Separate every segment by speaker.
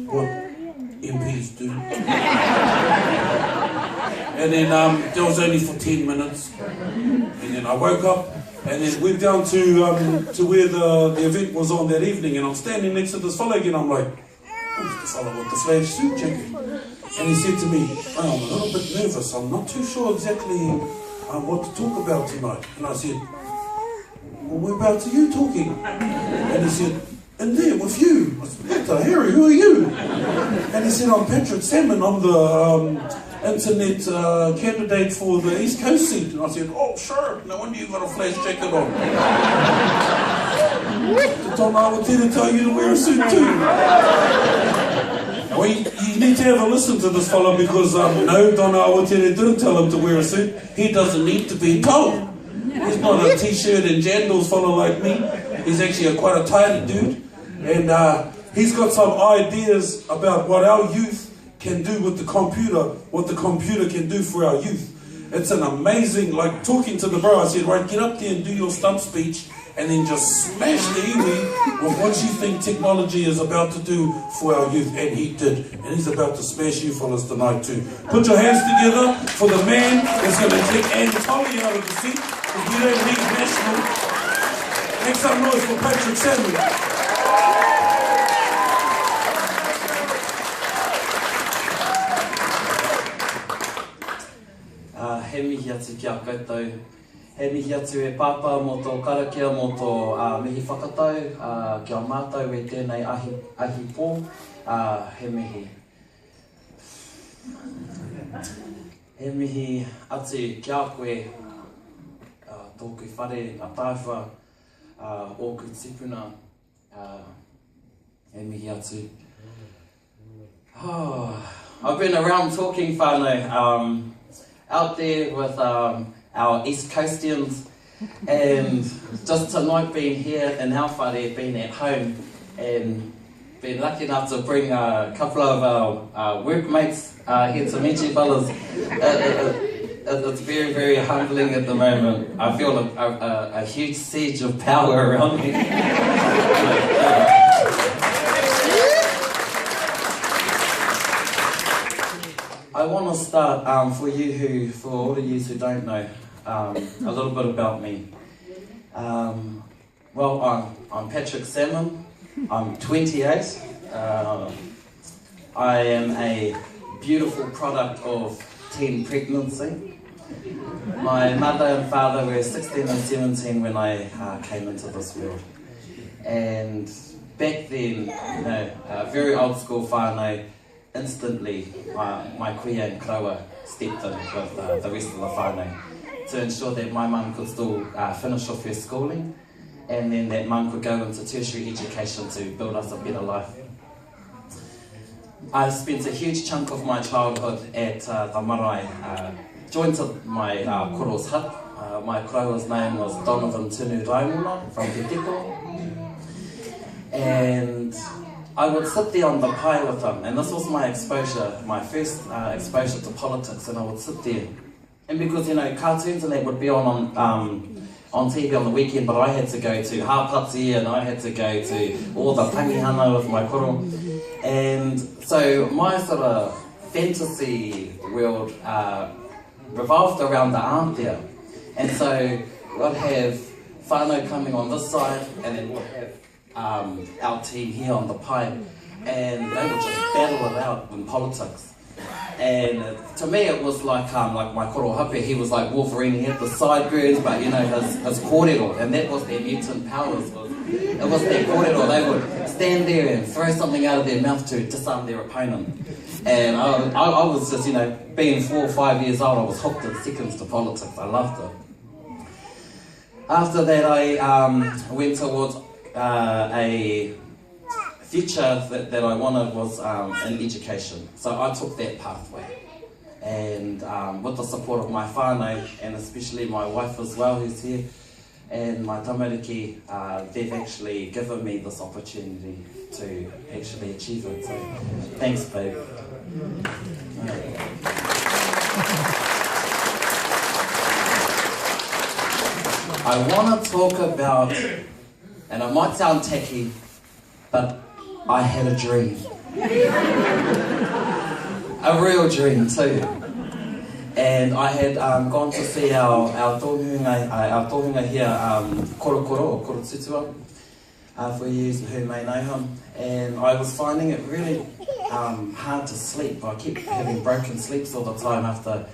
Speaker 1: what MPs do. And then that was only for 10 minutes. And then I woke up and then went down to where the event was on that evening, and I'm standing next to this fellow again. I'm like, who's the fellow with the flash suit jacket? And he said to me, oh, I'm a little bit nervous. I'm not too sure exactly what to talk about tonight. And I said, well, whereabouts are you talking? And he said, in there with you. I said, what the Harry, who are you? And he said, I'm Patrick Salmon. I'm the internet candidate for the East Coast seat. And I said, oh, sure. No wonder you've got a flash jacket on. Did Don Awatiri tell you to wear a suit too? Well, you need to have a listen to this fellow, because no, Don Awatiri didn't tell him to wear a suit. He doesn't need to be told. He's not a t-shirt and jandals fellow like me. He's actually quite a tidy dude. And he's got some ideas about what our youth can do with the computer, what the computer can do for our youth. It's an amazing, like talking to the bro, I said, right, get up there and do your stump speech, and then just smash the iwi with what you think technology is about to do for our youth. And he did. And he's about to smash you fellas tonight too. Put your hands together for the man that's going to take Anatoly out of the seat, because we don't need national. Make some noise for Patrick Salmon.
Speaker 2: He mihi atu ki a koutou. He mihi atu e pāpā mō tō karakia, mō tō mihi whakatau, ki a mātou e tēnei ahi pō, he mihi. He mihi atu ki a koe, tōku whare a tāwha, ōku tipuna, he mihi atu. Oh, I've been around talking whānau, out there with our East Coastians, and just tonight being here in our whare, being at home, and been lucky enough to bring a couple of our workmates here to meet you fellas. It's very, very humbling at the moment. I feel a huge siege of power around me. I want to start for all of you who don't know, a little bit about me. Well, I'm Patrick Salmon. I'm 28. I am a beautiful product of teen pregnancy. My mother and father were 16 and 17 when I came into this world. And back then, you know, very old school whānau, instantly my kuia and kraua stepped in with the rest of the whānau to ensure that my mum could still finish off her schooling, and then that mum could go into tertiary education to build us a better life. I spent a huge chunk of my childhood at the marae, joined to my koro's hut. My kraua's name was Donovan Tunu Raimuna from Te Teko, and I would sit there on the pai with him, and this was my exposure, my first exposure to politics, and I would sit there. And because, you know, cartoons and that would be on TV on the weekend, but I had to go to Hapati and I had to go to all the pangihana with my koro. And so my sort of fantasy world revolved around the aunt there. And so I'd have whānau coming on this side, and then we'd have our team here on the pipe, and they would just battle it out in politics. And to me it was like my koro hape, he was like Wolverine, he had the side burns, but you know, his kōrero, and that was their mutant powers. It was their kōrero. They would stand there and throw something out of their mouth to disarm their opponent. And I was just, you know, being 4 or 5 years old, I was hooked in seconds to politics. I loved it. After that I went towards a future that I wanted was in education. So I took that pathway, and with the support of my whānau, and especially my wife as well, who's here, and my tamariki, they've actually given me this opportunity to actually achieve it. So thanks, babe. I want to talk about, and it might sound tacky, but I had a dream. A real dream too. And I had gone to see our tohunga here, Korokoro, or Korotutua, for you who may know him. And I was finding it really hard to sleep. I kept having broken sleeps all the time after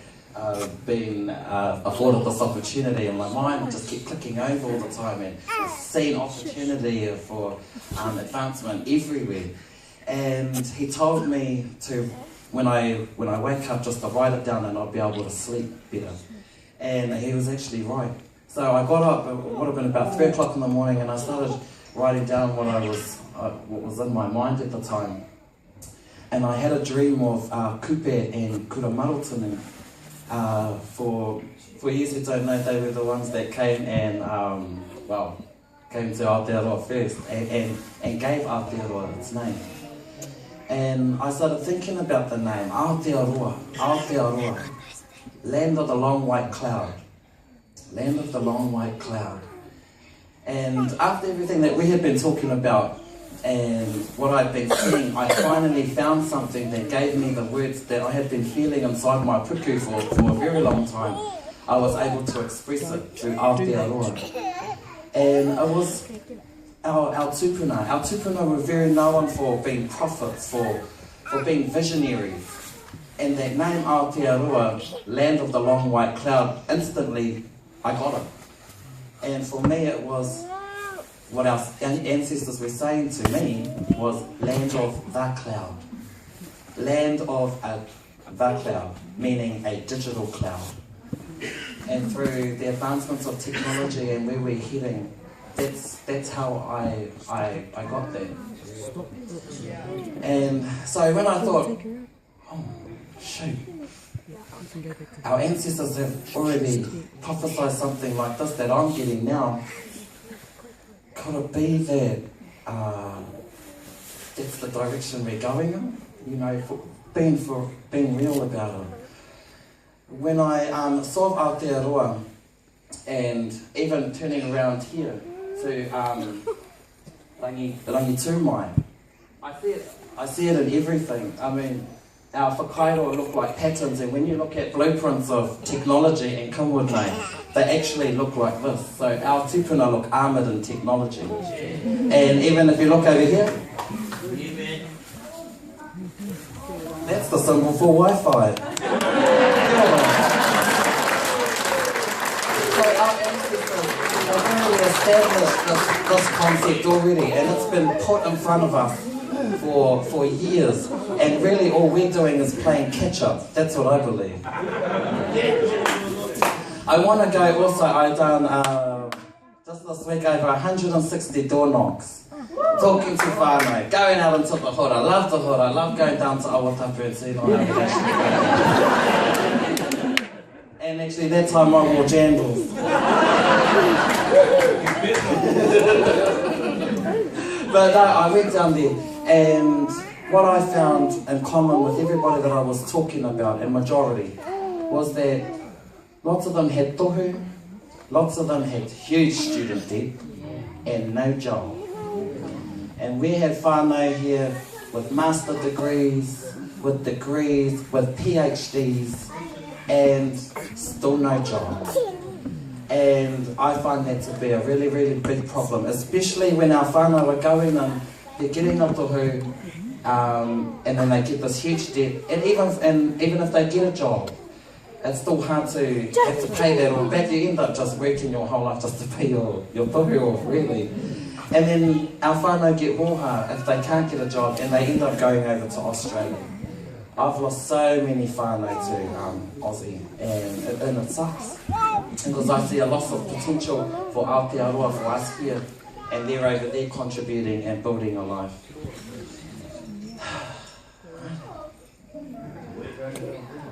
Speaker 2: being afforded this opportunity, and my mind just kept clicking over all the time and seeing opportunity for advancement everywhere. And he told me to, when I wake up, just to write it down and I'll be able to sleep better. And he was actually right. So I got up, it would have been about 3 o'clock in the morning, and I started writing down what was in my mind at the time. And I had a dream of Kupe and Kuramarutunu. For you who don't know, they were the ones that came and, came to Aotearoa first and gave Aotearoa its name. And I started thinking about the name, Aotearoa, Aotearoa, land of the long white cloud, land of the long white cloud. And after everything that we had been talking about and what I'd been seeing, I finally found something that gave me the words that I had been feeling inside my puku for a very long time. I was able to express it through Aotearoa. And it was our tupuna. Our tupuna were very known for being prophets, for being visionaries. And that name Aotearoa, land of the long white cloud, instantly I got it. And for me it was, what our ancestors were saying to me was land of the cloud. Land of the cloud, meaning a digital cloud. And through the advancements of technology and where we're heading, that's how I got there. And so when I thought, oh shoot, our ancestors have already prophesied something like this that I'm getting now, could it be that that's the direction we're going in? You know, for being real about it. When I saw Aotearoa, and even turning around here to Rangitumai, I see it in everything. I mean, our whakairo look like patterns, and when you look at blueprints of technology and kumwadnei, they actually look like this. So our tupuna look armoured in technology. And even if you look over here, that's the symbol for Wi-Fi. So our ancestors have really established this concept already, and it's been put in front of us for years, and really all we're doing is playing catch-up. That's what I believe. I want to go also, I've done just this week over 160 door knocks, talking to whānau, going out into the hora. I love the hora, I love going down to Awatapu and seeing all navigation. And actually that time I wore jandals. But no, I went down there, and what I found in common with everybody that I was talking about, and majority, was that lots of them had tohu, lots of them had huge student debt, and no job. And we had whānau here with master degrees, with PhDs, and still no job. And I find that to be a really, really big problem, especially when our whānau are going and they're getting a tohu, and then they get this huge debt, and even if they get a job, it's still hard to have to pay that all back. You end up just working your whole life just to pay your tohu off, really. And then our whānau get moha if they can't get a job, and they end up going over to Australia. I've lost so many whānau to Aussie, and it sucks. Because I see a loss of potential for Aotearoa, for us here, and they're over there contributing and building a life.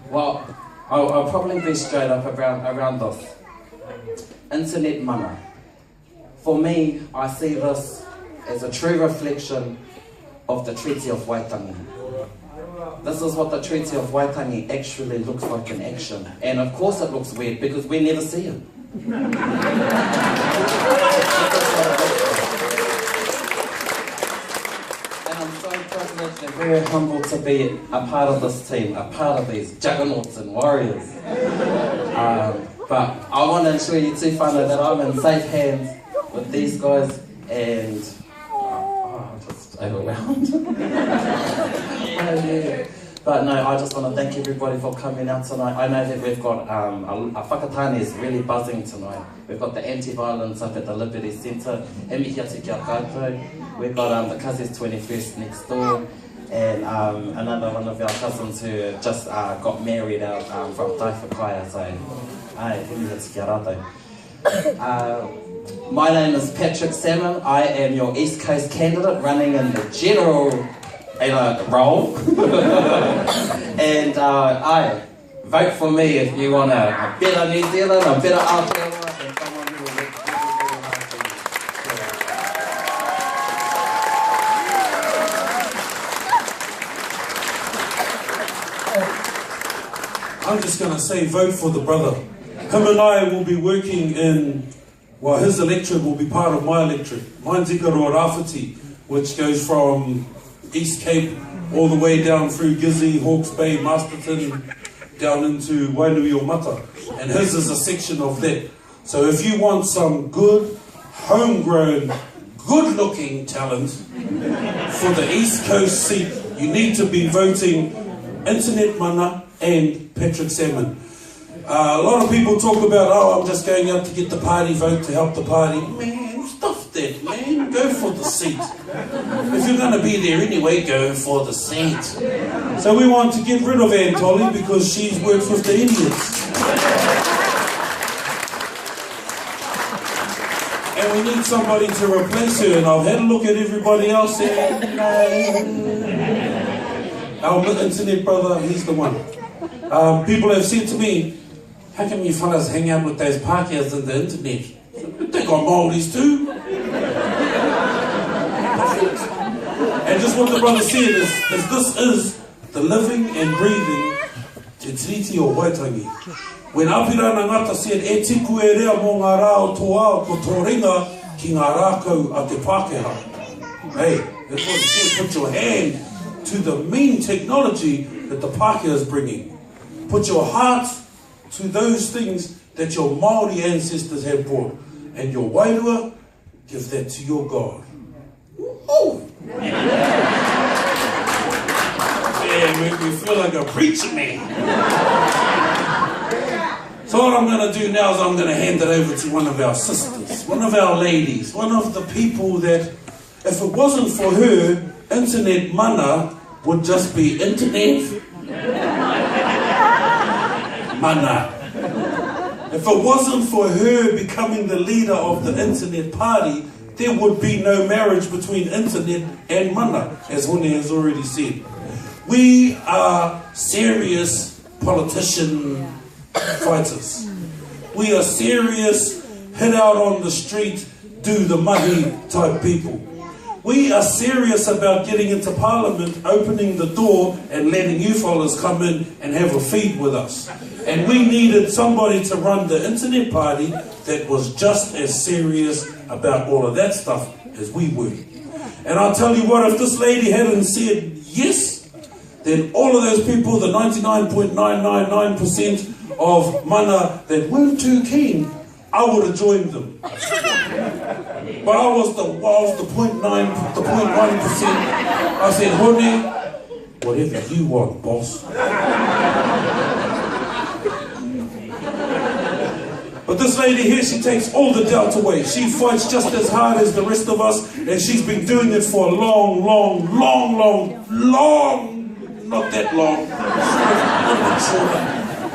Speaker 2: Well, I'll probably be straight up around this. Internet mana. For me, I see this as a true reflection of the Treaty of Waitangi. This is what the Treaty of Waitangi actually looks like in action. And of course it looks weird because we never see it. And I'm so privileged and very humbled to be a part of this team, a part of these juggernauts and warriors. But I want to ensure you too, whānau, that I'm in safe hands with these guys, and I'm just overwhelmed. But no, I just want to thank everybody for coming out tonight. I know that we've got a whakatane is really buzzing tonight. We've got the anti-violence up at the Liberty Centre, e mihi atu ki a koutou. We've got the Cousins 21st next door, and another one of our cousins who just got married out from Taifakaya, so e mihi atu ki a rātou. My name is Patrick Salmon. I am your East Coast candidate running in the general role. And I vote for me if you want a better New Zealand, a better Aotearoa, and someone who will work very, very hard
Speaker 1: you. I'm just going to say vote for the brother. Him and I will be working in, well, his electorate will be part of my electorate. Mine's Ikaroa Rāwhiti, which goes from East Cape all the way down through Gizzy, Hawke's Bay, Masterton, down into Wainui o Mata. And his is a section of that. So if you want some good, homegrown, good-looking talent for the East Coast seat, you need to be voting Internet Mana and Patrick Salmon. A lot of people talk about, oh, I'm just going out to get the party vote, to help the party. Man, stuff that, man. Go for the seat. If you're going to be there anyway, go for the seat. So we want to get rid of Ann Tolly because she works with the idiots. And we need somebody to replace her. And I've had a look at everybody else and our internet brother, he's the one. People have said to me, how come you fellas hang out with those Pākehās on the internet? They got Māoris too. And just what the brother said is this is the living and breathing Te Tiriti o Waitangi. When Apirana Ngata said, e tiku e rea mō ngā rā o tō ao ko tō ringa ki ngā rākau a te Pākehā. Hey, that's what it says, put your hand to the mean technology that the Pākehā is bringing. Put your heart to those things that your Māori ancestors have brought. And your wairua, give that to your God. Ooh. Yeah, make me feel like a preacher man. So what I'm going to do now is I'm going to hand it over to one of our sisters, one of our ladies, one of the people that, if it wasn't for her, Internet Mana would just be Internet Mana. If it wasn't for her becoming the leader of the Internet Party, there would be no marriage between Internet and Mana, as Hone has already said. We are serious politician fighters. We are serious, hit out on the street, do the mahi type people. We are serious about getting into Parliament, opening the door and letting you fellas come in and have a feed with us. And we needed somebody to run the Internet Party that was just as serious about all of that stuff as we were. And I'll tell you what, if this lady hadn't said yes, then all of those people, the 99.999% of mana that weren't too keen, I would have joined them. But I was the 0.9%. I said, Hone, whatever you want, boss. But this lady here, she takes all the doubt away. She fights just as hard as the rest of us, and she's been doing it for a long, not that long,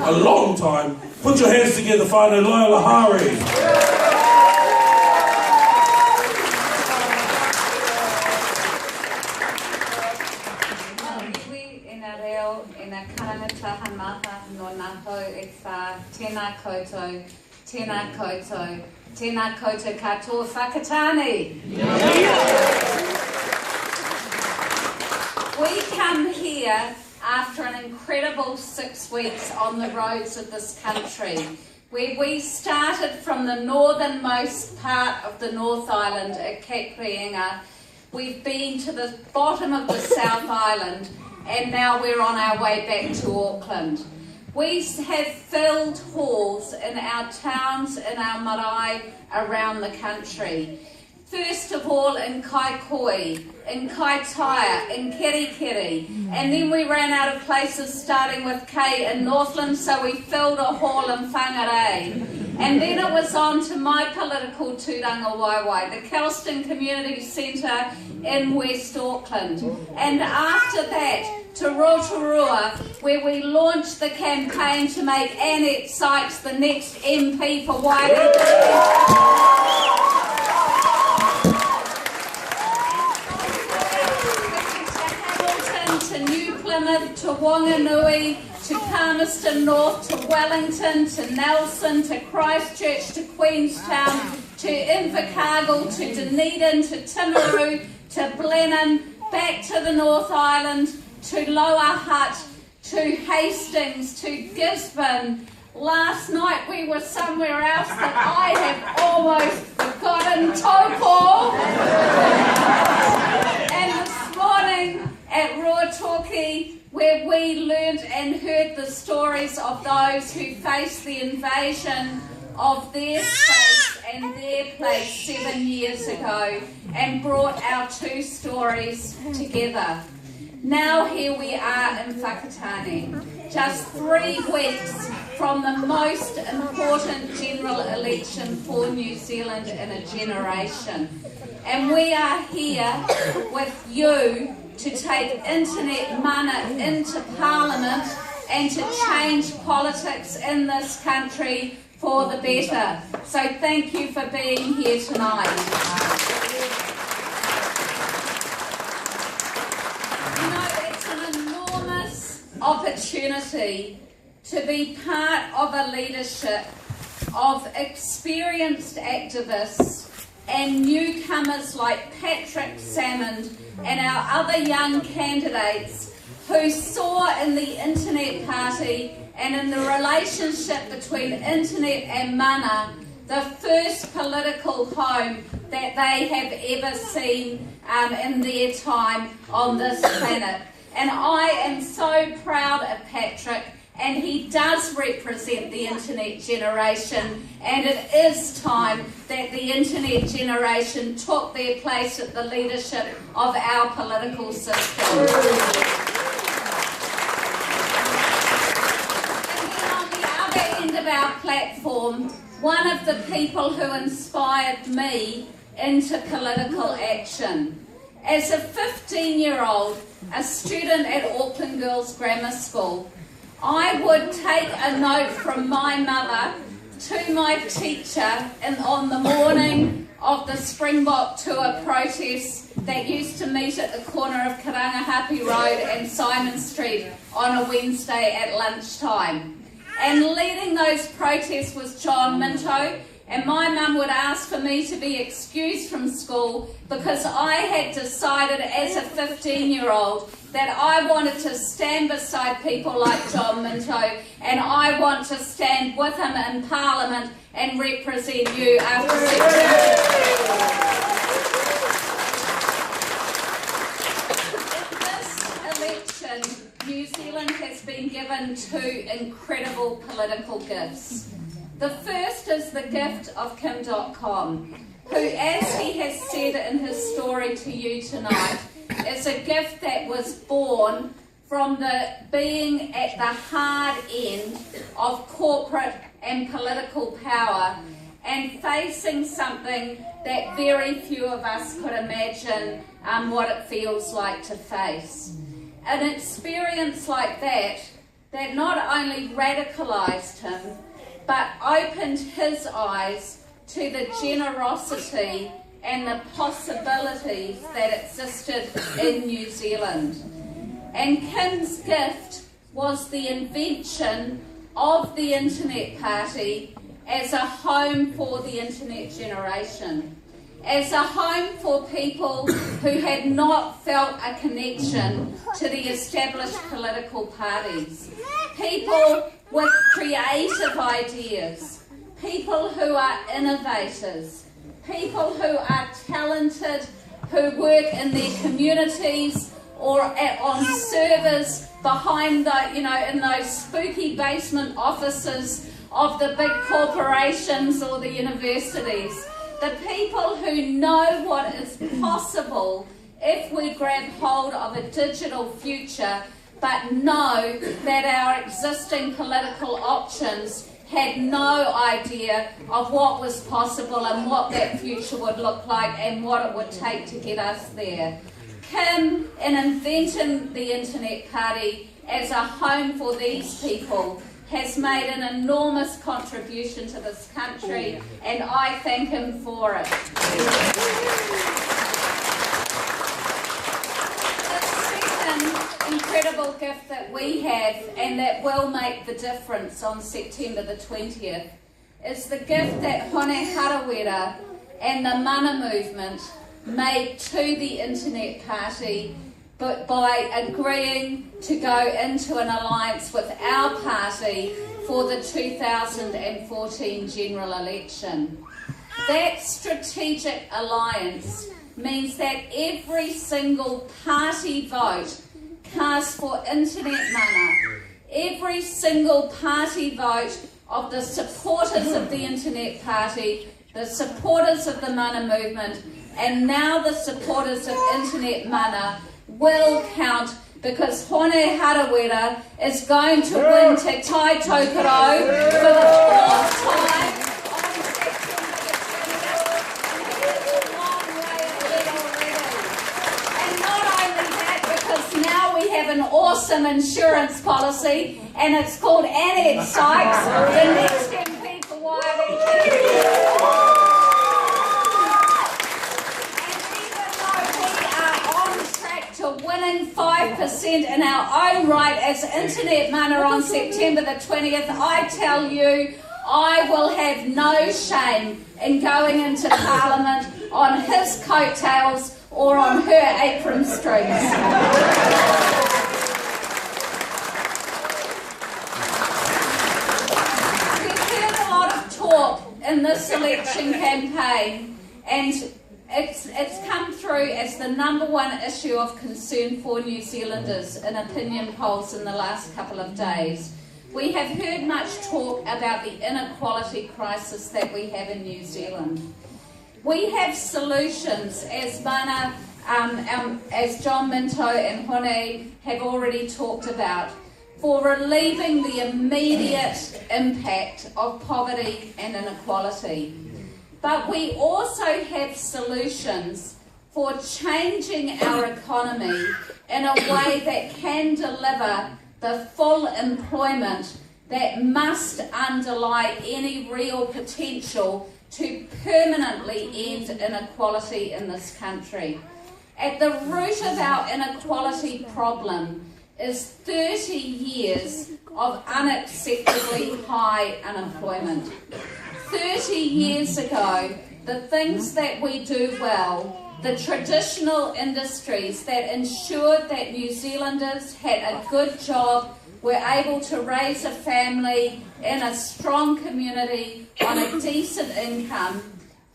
Speaker 1: a long time. Put your hands together, whānau Laila Hari.
Speaker 3: Tēnā koutou katoa whakatane. We come here after an incredible 6 weeks on the roads of this country, where we started from the northernmost part of the North Island at Kakreenga, we've been to the bottom of the South Island, and now we're on our way back to Auckland. We have filled halls in our towns, in our marae around the country. First of all in Kaikoui, in Kaitaia, in Kerikeri, and then we ran out of places starting with K in Northland, so we filled a hall in Whangarei. And then it was on to my political tūranga waiwai, the Kelston Community Centre in West Auckland. And after that, to Rotorua, where we launched the campaign to make Annette Sykes the next MP for Waitangi. To New Plymouth, to Wanganui, to Palmerston North, to Wellington, to Nelson, to Christchurch, to Queenstown, to Invercargill, to Dunedin, to Timaru, to Blenheim, back to the North Island, to Lower Hutt, to Hastings, to Gisborne. Last night we were somewhere else that I have almost forgotten, Taupo. And this morning at Ruatoki, where we learned and heard the stories of those who faced the invasion of their space and their place 7 years ago, and brought our two stories together. Now here we are in Whakatane, just 3 weeks from the most important general election for New Zealand in a generation. And we are here with you to take internet mana into Parliament and to change politics in this country for the better. So thank you for being here tonight. You know, it's an enormous opportunity to be part of a leadership of experienced activists and newcomers like Patrick Salmond and our other young candidates who saw in the Internet Party and in the relationship between Internet and mana the first political home that they have ever seen in their time on this planet. And I am so proud of Patrick, and he does represent the Internet generation, and it is time that the Internet generation took their place at the leadership of our political system. And then on the other end of our platform, one of the people who inspired me into political action. As a 15-year-old, a student at Auckland Girls Grammar School, I would take a note from my mother to my teacher on the morning of the Springbok Tour protest that used to meet at the corner of Karangahape Road and Simon Street on a Wednesday at lunchtime. And leading those protests was John Minto, and my mum would ask for me to be excused from school because I had decided as a 15-year-old that I wanted to stand beside people like John Minto, and I want to stand with him in Parliament and represent you after 6 years. In this election, New Zealand has been given 2 incredible political gifts. The first is the gift of Kim.com, who, as he has said in his story to you tonight, is a gift that was born from the being at the hard end of corporate and political power and facing something that very few of us could imagine what it feels like to face. An experience like that not only radicalised him, but opened his eyes to the generosity and the possibilities that existed in New Zealand. And Kim's gift was the invention of the Internet Party as a home for the Internet generation, as a home for people who had not felt a connection to the established political parties, people with creative ideas, people who are innovators, people who are talented, who work in their communities or on servers behind the, in those spooky basement offices of the big corporations or the universities. The people who know what is possible if we grab hold of a digital future, but know that our existing political options had no idea of what was possible and what that future would look like and what it would take to get us there. Kim, in inventing the Internet Party as a home for these people, has made an enormous contribution to this country, and I thank him for it. Incredible gift that we have and that will make the difference on September the 20th is the gift that Hone Harawira and the Mana movement made to the Internet Party, but by agreeing to go into an alliance with our party for the 2014 general election. That strategic alliance means that every single party vote cast for Internet Mana, every single party vote of the supporters of the Internet Party, the supporters of the Mana movement, and now the supporters of Internet Mana will count, because Hone Harawira is going to win Te Tai Tokoro for the fourth time. An awesome insurance policy, and it's called Annex Sykes, the next MP for Waiariki. And even though we are on track to winning 5% in our own right as Internet Mana on September the 20th, I tell you, I will have no shame in going into Parliament on his coattails or on her apron strings. In this election campaign, and it's come through as the #1 issue of concern for New Zealanders in opinion polls in the last couple of days. We have heard much talk about the inequality crisis that we have in New Zealand. We have solutions, as Mana, as John Minto and Hone have already talked about, for relieving the immediate impact of poverty and inequality. But we also have solutions for changing our economy in a way that can deliver the full employment that must underlie any real potential to permanently end inequality in this country. At the root of our inequality problem is 30 years of unacceptably high unemployment. 30 years ago, the things that we do well, the traditional industries that ensured that New Zealanders had a good job, were able to raise a family in a strong community on a decent income,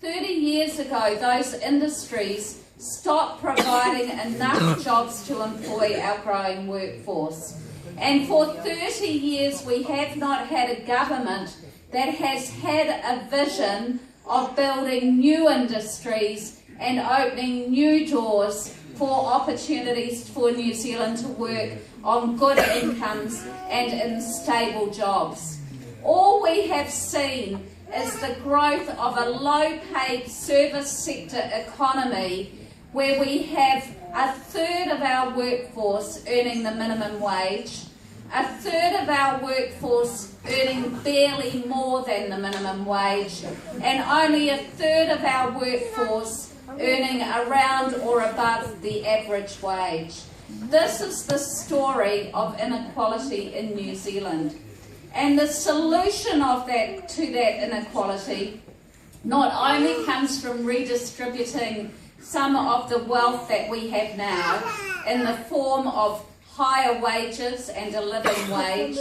Speaker 3: 30 years ago, those industries stopped providing enough jobs to employ our growing workforce. And for 30 years we have not had a government that has had a vision of building new industries and opening new doors for opportunities for New Zealand to work on good incomes and in stable jobs. All we have seen is the growth of a low-paid service sector economy where we have a third of our workforce earning the minimum wage, a third of our workforce earning barely more than the minimum wage, and only a third of our workforce earning around or above the average wage. This is the story of inequality in New Zealand. And the solution of that to that inequality not only comes from redistributing some of the wealth that we have now in the form of higher wages and a living wage,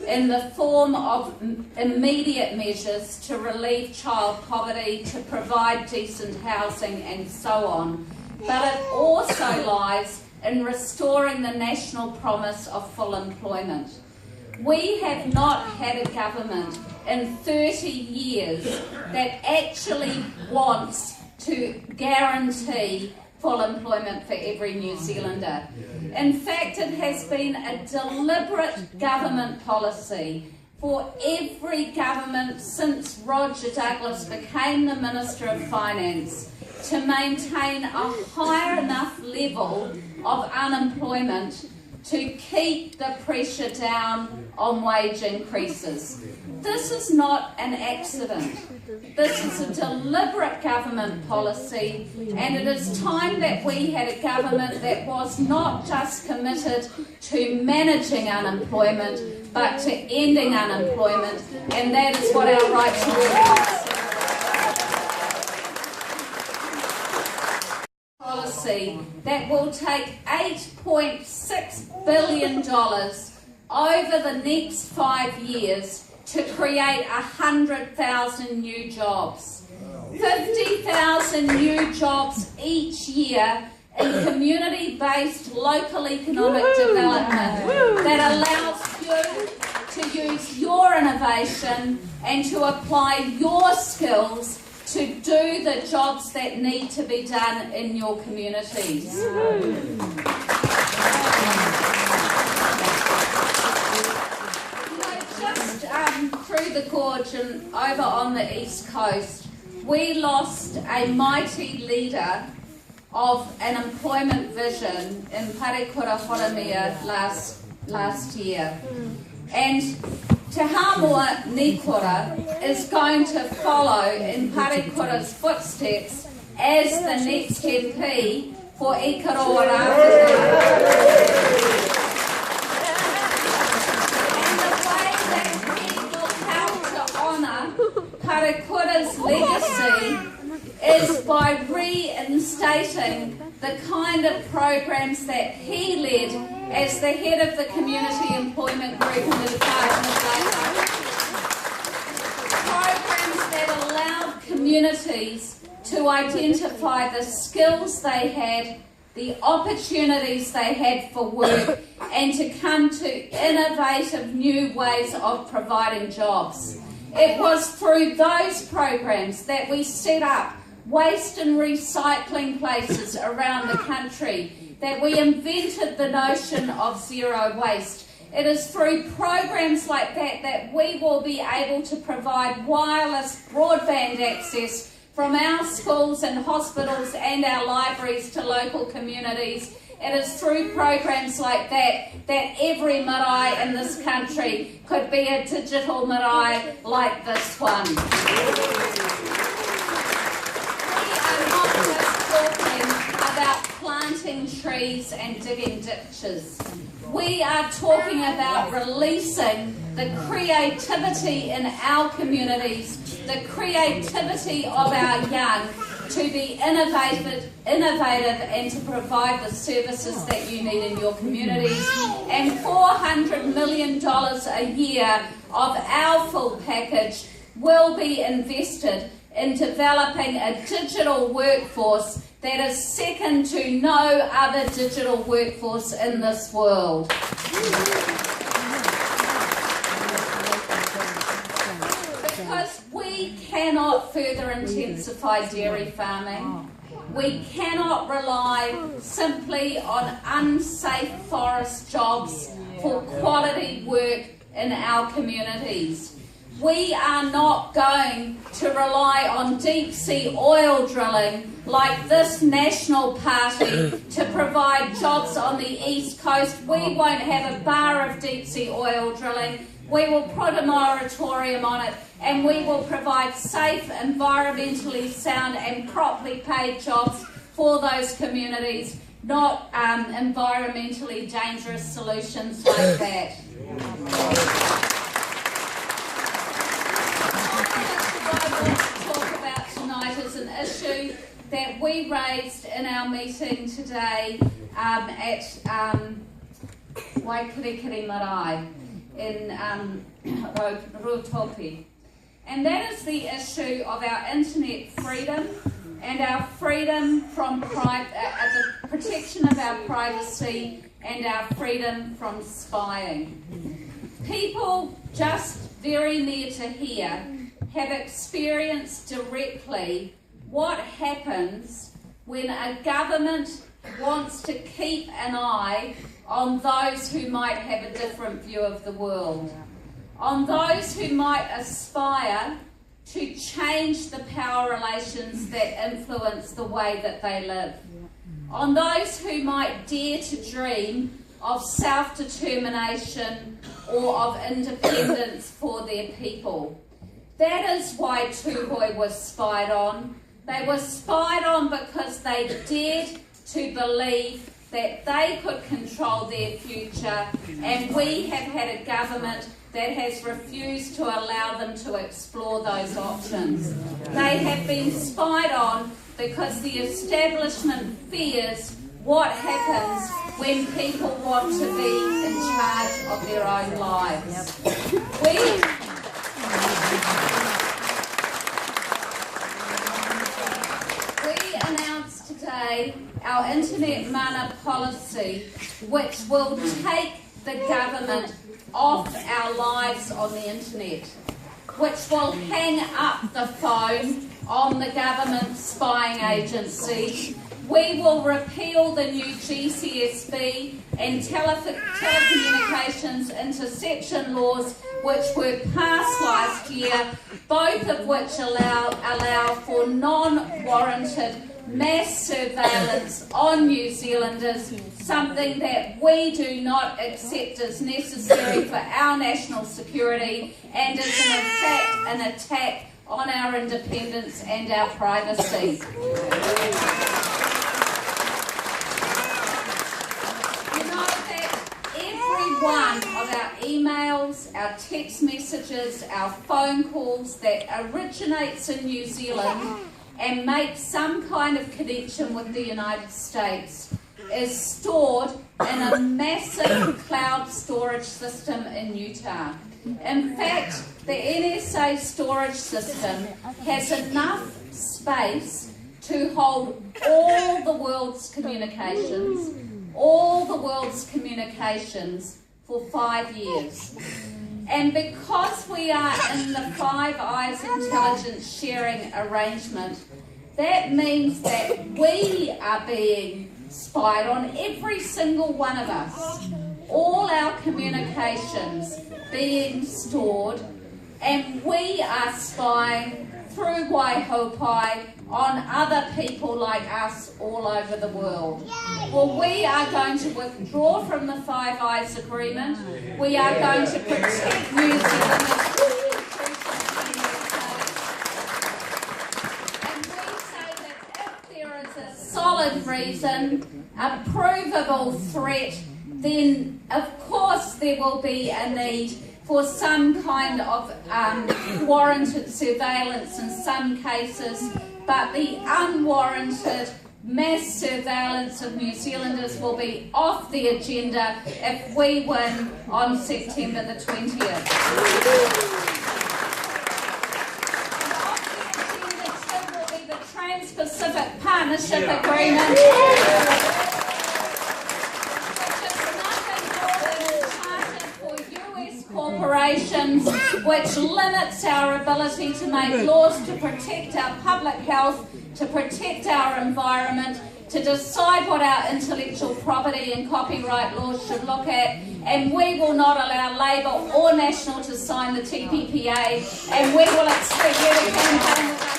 Speaker 3: in the form of immediate measures to relieve child poverty, to provide decent housing and so on. but it also lies in restoring the national promise of full employment. We have not had a government in 30 years that actually wants to guarantee full employment for every New Zealander. In fact, it has been a deliberate government policy for every government since Roger Douglas became the Minister of Finance to maintain a high enough level of unemployment to keep the pressure down on wage increases. This is not an accident. This is a deliberate government policy, and it is time that we had a government that was not just committed to managing unemployment, but to ending unemployment, and that is what our right to work policy that will take $8.6 billion over the next 5 years to create 100,000 new jobs. 50,000 new jobs each year in community-based local economic development that allows you to use your innovation and to apply your skills to do the jobs that need to be done in your communities. Through the gorge and over on the east coast, we lost a mighty leader of an employment vision in Parekura Horomia last year. And Te Hamua Nikora is going to follow in Parekura's footsteps as the next MP for Ikaroa Rāwhiti. Parekura's legacy is by reinstating the kind of programs that he led as the head of the Community Employment Group in the Department of Labour. Programs that allowed communities to identify the skills they had, the opportunities they had for work, and to come to innovative new ways of providing jobs. It was through those programs that we set up waste and recycling places around the country, that we invented the notion of zero waste. It is through programs like that that we will be able to provide wireless broadband access from our schools and hospitals and our libraries to local communities. It is through programs like that that every marae in this country could be a digital marae like this one. We are not just talking about planting trees and digging ditches. We are talking about releasing the creativity in our communities, the creativity of our young, to be innovative and to provide the services that you need in your communities. And $400 million a year of our full package will be invested in developing a digital workforce that is second to no other digital workforce in this world. Because we cannot further intensify dairy farming. We cannot rely simply on unsafe forest jobs for quality work in our communities. We are not going to rely on deep sea oil drilling like this National Party to provide jobs on the East Coast. We won't have a bar of deep sea oil drilling. We will put a moratorium on it, and we will provide safe, environmentally sound and properly paid jobs for those communities, not environmentally dangerous solutions like that. What I want to talk about tonight is an issue that we raised in our meeting today at Waikirikiri Marae in Rotopi. And that is the issue of our internet freedom and our freedom from the protection of our privacy and our freedom from spying. People just very near to here have experienced directly what happens when a government wants to keep an eye on those who might have a different view of the world, on those who might aspire to change the power relations that influence the way that they live, on those who might dare to dream of self-determination or of independence for their people. That is why Tūhoe was spied on. They were spied on because they dared to believe that they could control their future, and we have had a government that has refused to allow them to explore those options. They have been spied on because the establishment fears what happens when people want to be in charge of their own lives. We announced today our Internet Mana policy, which will take the government off our lives on the internet, which will hang up the phone on the government spying agency. We will repeal the new GCSB and telecommunications interception laws which were passed last year, both of which allow for non-warranted mass surveillance on New Zealanders, something that we do not accept as necessary for our national security and is in fact an attack on our independence and our privacy. You know that every one of our emails, our text messages, our phone calls that originates in New Zealand and makes some kind of connection with the United States is stored in a massive cloud storage system in Utah. In fact, the NSA storage system has enough space to hold all the world's communications for 5 years. And because we are in the Five Eyes intelligence sharing arrangement, that means that we are being spied on, every single one of us. All our communications being stored, and we are spying through Waihopai on other people like us all over the world. Well, we are going to withdraw from the Five Eyes Agreement. We are going to protect New Zealanders. And we say that if there is a solid reason, a provable threat, then of course there will be a need for some kind of warranted surveillance in some cases, but the unwarranted mass surveillance of New Zealanders will be off the agenda if we win on September the 20th. Off the agenda too will be the Trans-Pacific Partnership Agreement, corporations, which limits our ability to make laws to protect our public health, to protect our environment, to decide what our intellectual property and copyright laws should look at, and we will not allow Labour or National to sign the TPPA, and we will expect you to campaign with us.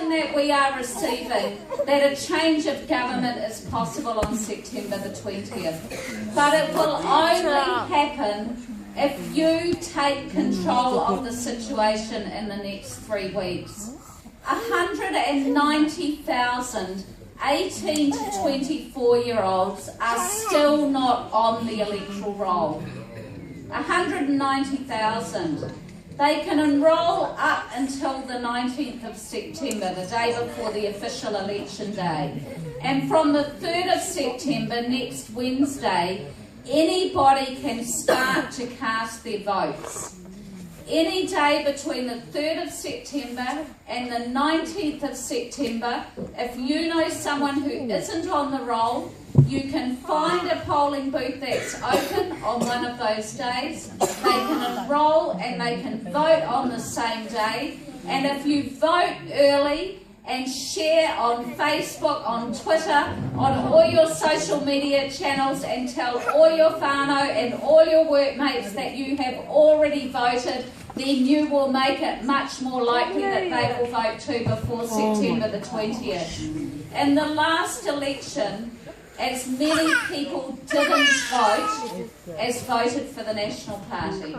Speaker 3: That we are receiving, that a change of government is possible on September the 20th. But it will only happen if you take control of the situation in the next 3 weeks. 190,000 18 to 24-year-olds are still not on the electoral roll. 190,000. They can enrol up until the 19th of September, the day before the official election day. And from the 3rd of September, next Wednesday, anybody can start to cast their votes. any day between the 3rd of September and the 19th of September. If you know someone who isn't on the roll, you can find a polling booth that's open on one of those days. They can enrol and they can vote on the same day. And if you vote early and share on Facebook, on Twitter, on all your social media channels, and tell all your whānau and all your workmates that you have already voted, then you will make it much more likely that they will vote too before September the 20th. In the last election, as many people didn't vote as voted for the National Party.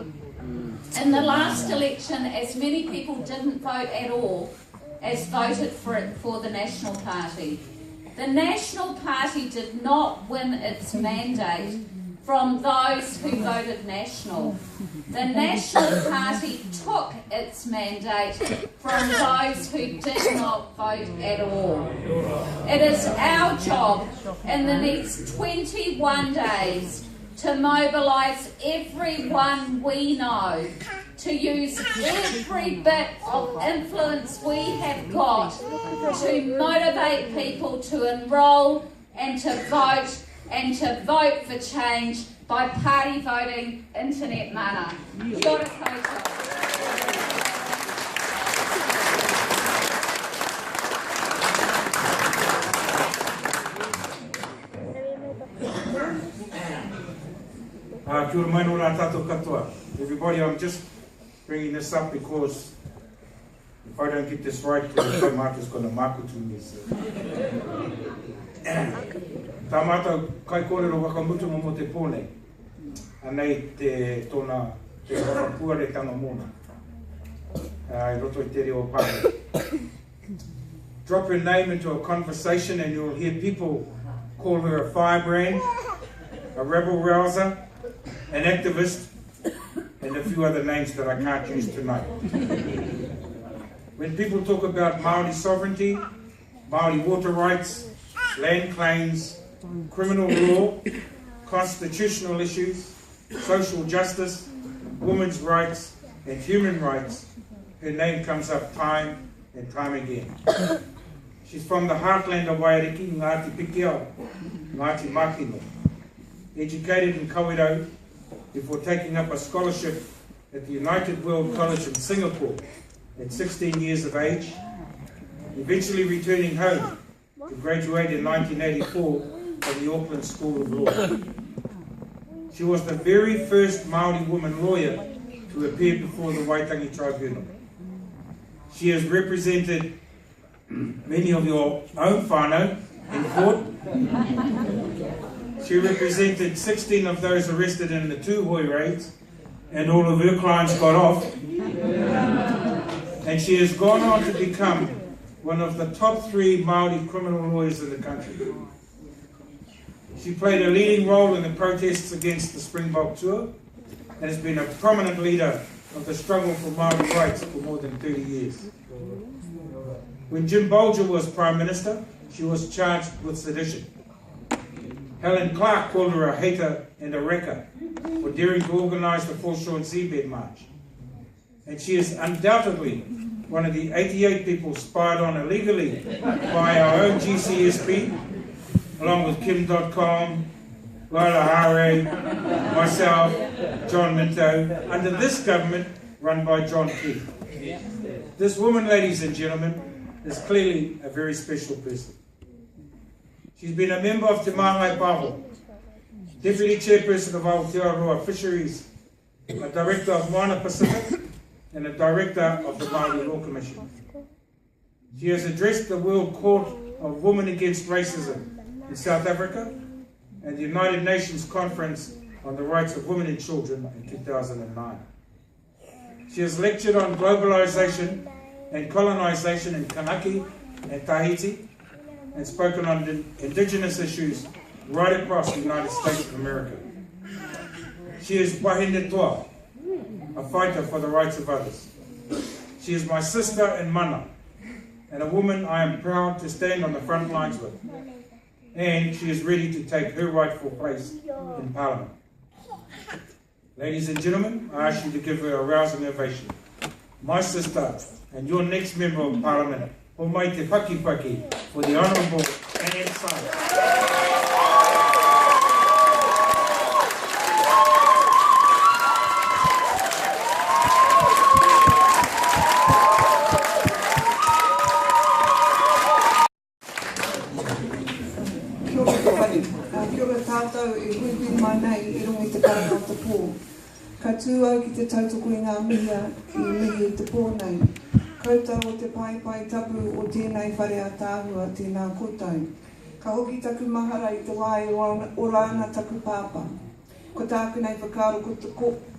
Speaker 3: In the last election, as many people didn't vote at all as voted for the National Party. The National Party did not win its mandate from those who voted National. The National Party took its mandate from those who did not vote at all. It is our job in the next 21 days to mobilise everyone we know, to use every bit of influence we have got to motivate people to enrol and to vote for change by party voting internet mana. Kia ora koutou.
Speaker 4: Kia ora mai no rā tātou katoa. Everybody, I'm just bringing this up because if I don't get this right, the Mark is going to makutu me. Tā mātou kai kōrero wakamutu mo te pōne, anei te tōna te whakapuare tanga mōna. I roto I te reo pāne. Drop her name into a conversation and you'll hear people call her a firebrand, a rebel rouser, an activist, and a few other names that I can't use tonight. When people talk about Māori sovereignty, Māori water rights, land claims, criminal law, constitutional issues, social justice, women's rights, and human rights, her name comes up time and time again. She's from the heartland of Waiariki, Ngāti Pikiao, Ngāti Makino. Educated in Kawerau before taking up a scholarship at the United World College in Singapore at 16 years of age, eventually returning home to graduate in 1984 from the Auckland School of Law. She was the very first Māori woman lawyer to appear before the Waitangi Tribunal. She has represented many of your own whānau in court. She represented 16 of those arrested in the Tūhoi raids, and all of her clients got off. And she has gone on to become one of the top 3 Māori criminal lawyers in the country. She played a leading role in the protests against the Springbok tour and has been a prominent leader of the struggle for Māori rights for more than 30 years. When Jim Bolger was Prime Minister, she was charged with sedition. Helen Clark called her a hater and a wrecker for daring to organise the Foreshore Seabed March. And she is undoubtedly one of the 88 people spied on illegally by our own GCSP, along with Kim.com, Laila Hare, myself, John Minto, under this government run by John Key. This woman, ladies and gentlemen, is clearly a very special person. She's been a member of Te Māngai Paho, Deputy Chairperson of Aotearoa Fisheries, a Director of Moana Pacific, and a Director of the Māori Law Commission. She has addressed the World Court of Women Against Racism in South Africa and the United Nations Conference on the Rights of Women and Children in 2009. She has lectured on globalization and colonization in Kanaki and Tahiti, and spoken on indigenous issues right across the United States of America. She is Wahine Toa, a fighter for the rights of others. She is my sister and mana, and a woman I am proud to stand on the front lines with. And she is ready to take her rightful place in Parliament. Ladies and gentlemen, I ask you to give her a rousing ovation. My sister and your next Member of Parliament, o mai te paki paki, for the Honourable Anne Symes.
Speaker 5: Kia ora tātou e hui mai nei I runga I te karaka te pō. Ka tū au ki te tautoko I ngā mihia I mihi te pō nei. Koutou o te pai tapu o tēnei whare a tāhua tēnā koutou. Ka hoki taku mahara I te wai o rāna taku pāpa. Ko tāku nei whakaro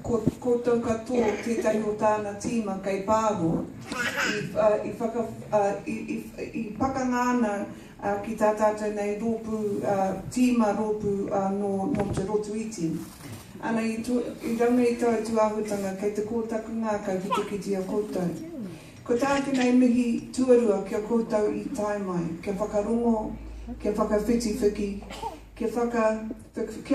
Speaker 5: koutou katoa tētahi o tāna tīma kei pāho I pakangāna ki tā tātou nei rōpu, tīma rōpu no te rotu iti. Ana I ranga I tau tuahutanga kei te kōtaku ngā kau ki te kiti a koutou. Ko tāku nei mihi tuarua kia koutou I tai mai, kia whakarongo, kia whakawhitiwhiki, kia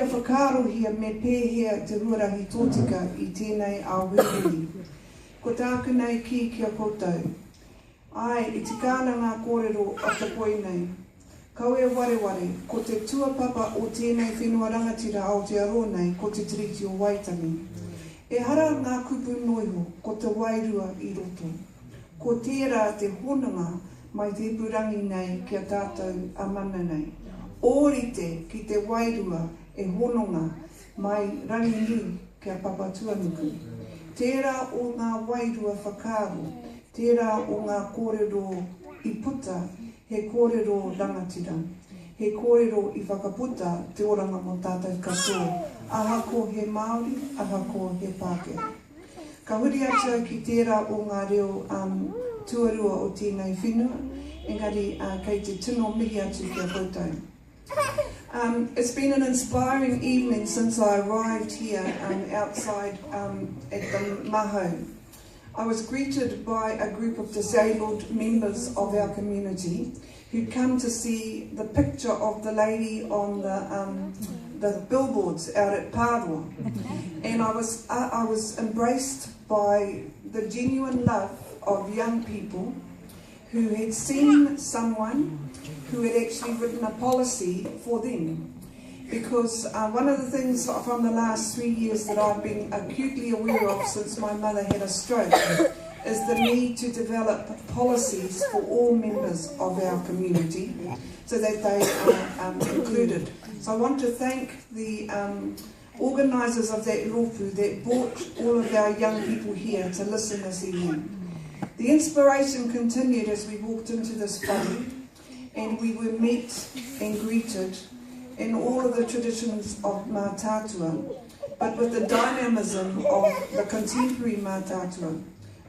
Speaker 5: whakarohia me pēhea te huarahi tōtika I tēnei a wihiri. Ko tāku nei ki kia koutou. Ai, I te kāna ngā kōrero o te poi nei. Kau e wareware, ko te tuapapa o tēnei whenua rangatira Aotearoa nei, ko te tiriti o Waitangi. E hara ngā kupu noiho, ko te wairua I roto. Ko tērā te honanga mai te purangi nei kia tātou amana nei. Ōrite ki te wairua e hononga mai rangi nui kia papa tuanuku. Tērā o ngā wairua whakaro, tērā o ngā kōrero I puta, he kōrero rangatira. He kōrero I whakaputa te oranga mo tātou katoa. Aha ko he Māori, aha ko he Pākehā. Ka huri atua ki tērā o ngā reo tuarua o tēnei whenua, engari kei te tino mihi atu kia koutou. It's been an inspiring evening since I arrived here outside at the Maho. I was greeted by a group of disabled members of our community who'd come to see the picture of the lady on the billboards out at Pāroa. And I was embraced by the genuine love of young people who had seen someone who had actually written a policy for them. Because one of the things from the last 3 years that I've been acutely aware of since my mother had a stroke is the need to develop policies for all members of our community so that they are included. So I want to thank the organisers of that rofu that brought all of our young people here to listen this evening. The inspiration continued as we walked into this whare and we were met and greeted in all of the traditions of Mātātua, but with the dynamism of the contemporary Mātātua,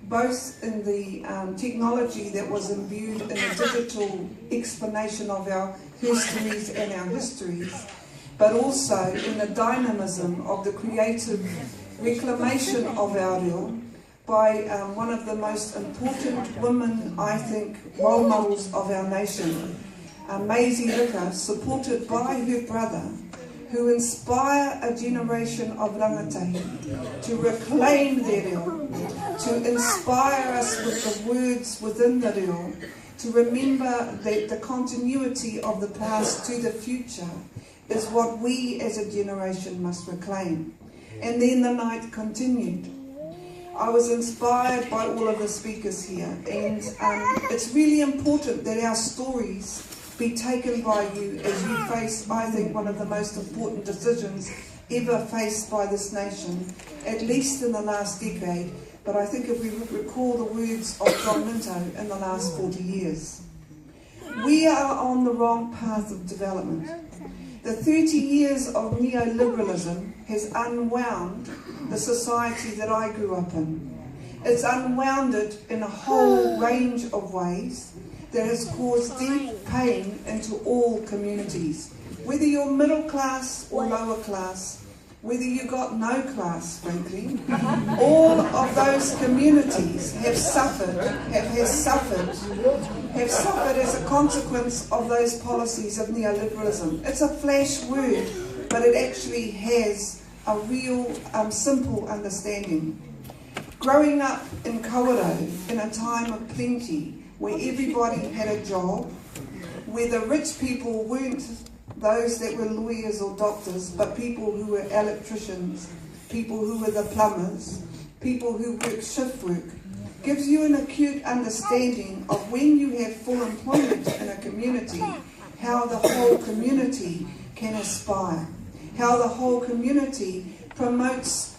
Speaker 5: both in the technology that was imbued in the digital explanation of our histories and our histories, but also in the dynamism of the creative reclamation of our reo by one of the most important women, I think, role models of our nation, Maisie Rika, supported by her brother, who inspire a generation of rangatahi to reclaim their reo, to inspire us with the words within the reo, to remember that the continuity of the past to the future is what we as a generation must reclaim. And then the night continued. I was inspired by all of the speakers here, and it's really important that our stories be taken by you as you face, I think, one of the most important decisions ever faced by this nation, at least in the last decade, but I think if we recall the words of John Minto in the last 40 years. We are on the wrong path of development. The 30 years of neoliberalism has unwound the society that I grew up in. It's unwound it in a whole range of ways that has caused deep pain into all communities. Whether you're middle class or lower class, whether you got no class, frankly, all of those communities have suffered as a consequence of those policies of neoliberalism. It's a flash word, but it actually has a real simple understanding. Growing up in Kawerau in a time of plenty, where everybody had a job, where the rich people weren't those that were lawyers or doctors, but people who were electricians, people who were the plumbers, people who worked shift work, gives you an acute understanding of when you have full employment in a community, how the whole community can aspire, how the whole community promotes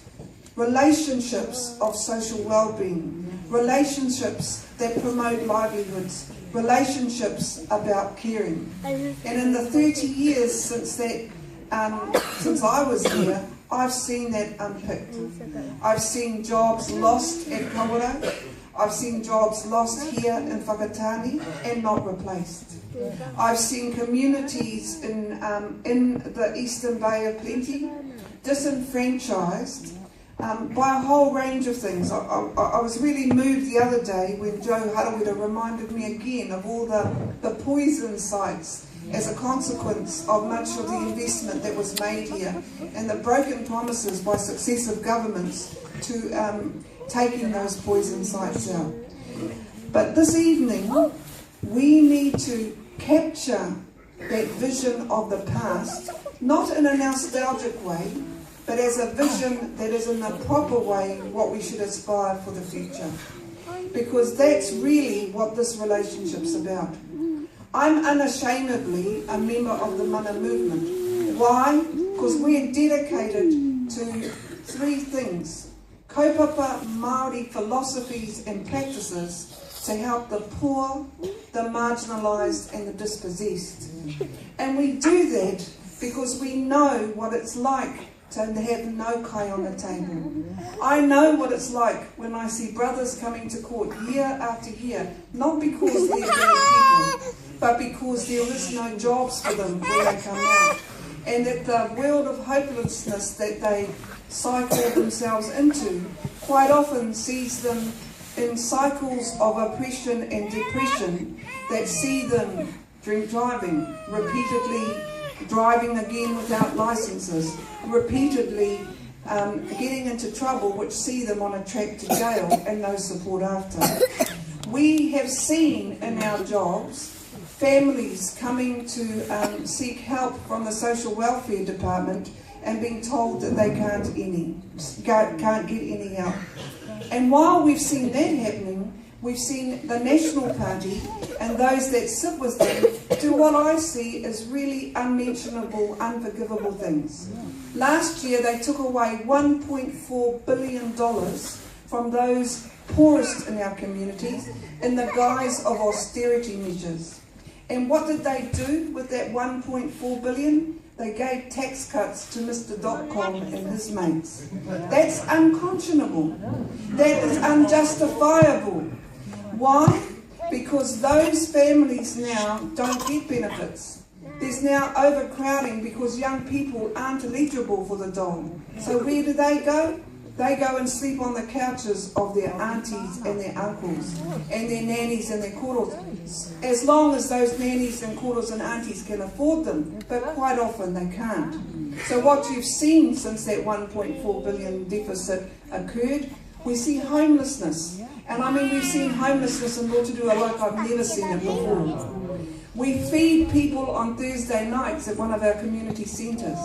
Speaker 5: relationships of social well-being, relationships that promote livelihoods, relationships about caring. And in the 30 years since I was here, I've seen that unpicked. I've seen jobs lost at Kawerau. I've seen jobs lost here in Whakatane and not replaced. I've seen communities in the Eastern Bay of Plenty disenfranchised by a whole range of things. I was really moved the other day when Joe Harawira reminded me again of all the poison sites as a consequence of much of the investment that was made here and the broken promises by successive governments to taking those poison sites out. But this evening, we need to capture that vision of the past, not in a nostalgic way, but as a vision that is in a proper way what we should aspire for the future. Because that's really what this relationship's about. I'm unashamedly a member of the Mana movement. Why? Because we're dedicated to three things. Kaupapa Māori philosophies and practices to help the poor, the marginalised and the dispossessed. And we do that because we know what it's like to have no kai on the table. I know what it's like when I see brothers coming to court year after year, not because they're bad people, but because there is no jobs for them when they come out. And that the world of hopelessness that they cycle themselves into quite often sees them in cycles of oppression and depression that see them driving, repeatedly driving again without licenses, repeatedly getting into trouble, which see them on a track to jail and no support after. We have seen in our jobs families coming to seek help from the social welfare department and being told that they can't get any help. And while we've seen that happening, we've seen the National Party and those that sit with them do what I see as really unmentionable, unforgivable things. Last year they took away $1.4 billion from those poorest in our communities in the guise of austerity measures. And what did they do with that $1.4 billion? They gave tax cuts to Mr. .com and his mates. That's unconscionable. That is unjustifiable. Why? Because those families now don't get benefits. There's now overcrowding because young people aren't eligible for the dole. So where do they go? They go and sleep on the couches of their aunties and their uncles and their nannies and their koros, as long as those nannies and koros and aunties can afford them, but quite often they can't. So what you've seen since that 1.4 billion deficit occurred, we see homelessness. And I mean, we've seen homelessness in Rotorua like I've never seen it before. We feed people on Thursday nights at one of our community centres.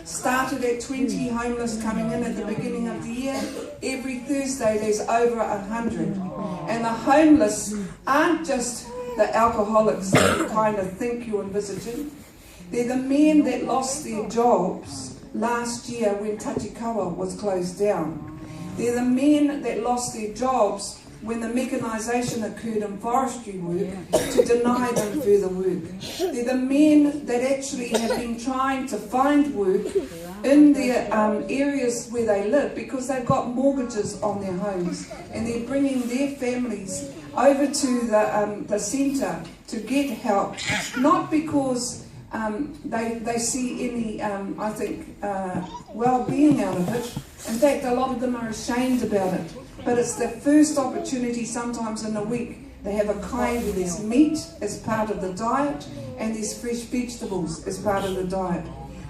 Speaker 5: Started at 20 homeless coming in at the beginning of the year. Every Thursday there's over 100. And the homeless aren't just the alcoholics that you kind of think you're envisaging. They're the men that lost their jobs last year when Tatikawa was closed down. They're the men that lost their jobs when the mechanisation occurred in forestry work to deny them further work. They're the men that actually have been trying to find work in their areas where they live because they've got mortgages on their homes and they're bringing their families over to the centre to get help, not because they see any, I think, well-being out of it. In fact, a lot of them are ashamed about it. But it's the first opportunity sometimes in a week. They have a kai where there's meat as part of the diet and there's fresh vegetables as part of the diet.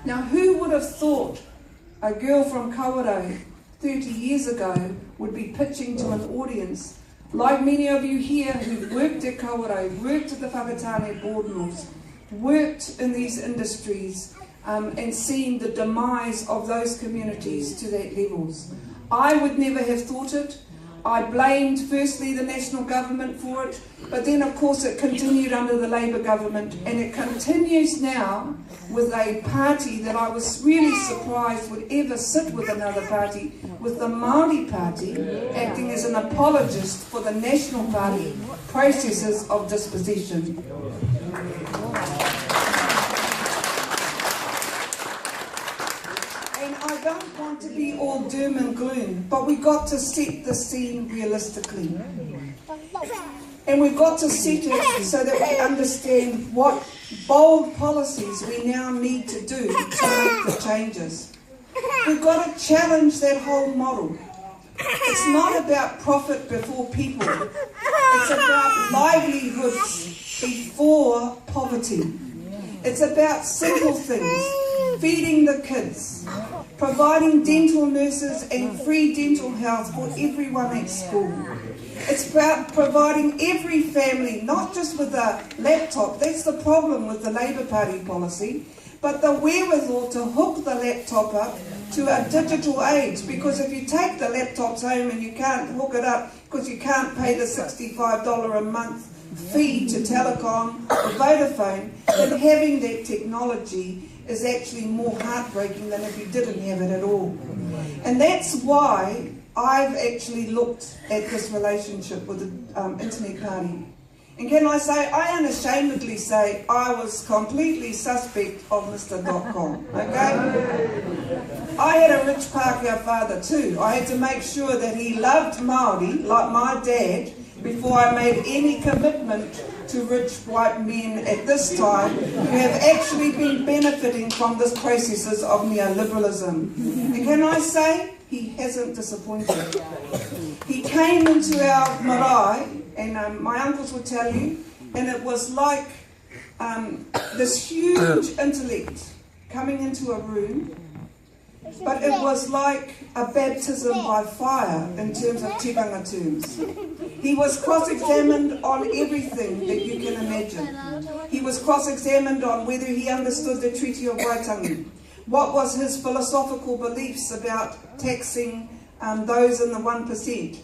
Speaker 5: Now, who would have thought a girl from Kawerau 30 years ago would be pitching to an audience, like many of you here who worked at Kawerau, worked at the Whakatane board mills, worked in these industries, and seen the demise of those communities to that levels. I would never have thought it. I blamed firstly the national government for it, but then of course it continued under the Labour government, and it continues now with a party that I was really surprised would ever sit with another party, with the Māori Party acting as an apologist for the National Party processes of dispossession. And I don't want to be all doom and gloom, but we've got to set the scene realistically. And we've got to set it so that we understand what bold policies we now need to do to make the changes. We've got to challenge that whole model. It's not about profit before people. It's about livelihoods before poverty. It's about simple things: feeding the kids, providing dental nurses and free dental health for everyone at school. It's about providing every family, not just with a laptop, that's the problem with the Labour Party policy, but the wherewithal to hook the laptop up to a digital age. Because if you take the laptops home and you can't hook it up because you can't pay the $65 a month fee to Telecom or Vodafone, then having that technology is actually more heartbreaking than if you didn't have it at all. And that's why I've actually looked at this relationship with the Internet Party. And can I say, I unashamedly say I was completely suspect of Mr. .com, okay? I had a rich Pākehā father too. I had to make sure that he loved Māori, like my dad, before I made any commitment to rich white men at this time who have actually been benefiting from this processes of neoliberalism. And can I say, he hasn't disappointed. He came into our marae, and my uncles would tell you, and it was like this huge intellect coming into a room, but it was like a baptism by fire in terms of tikanga terms. He was cross-examined on everything that you can imagine. He was cross-examined on whether he understood the Treaty of Waitangi. What was his philosophical beliefs about taxing those in the 1%?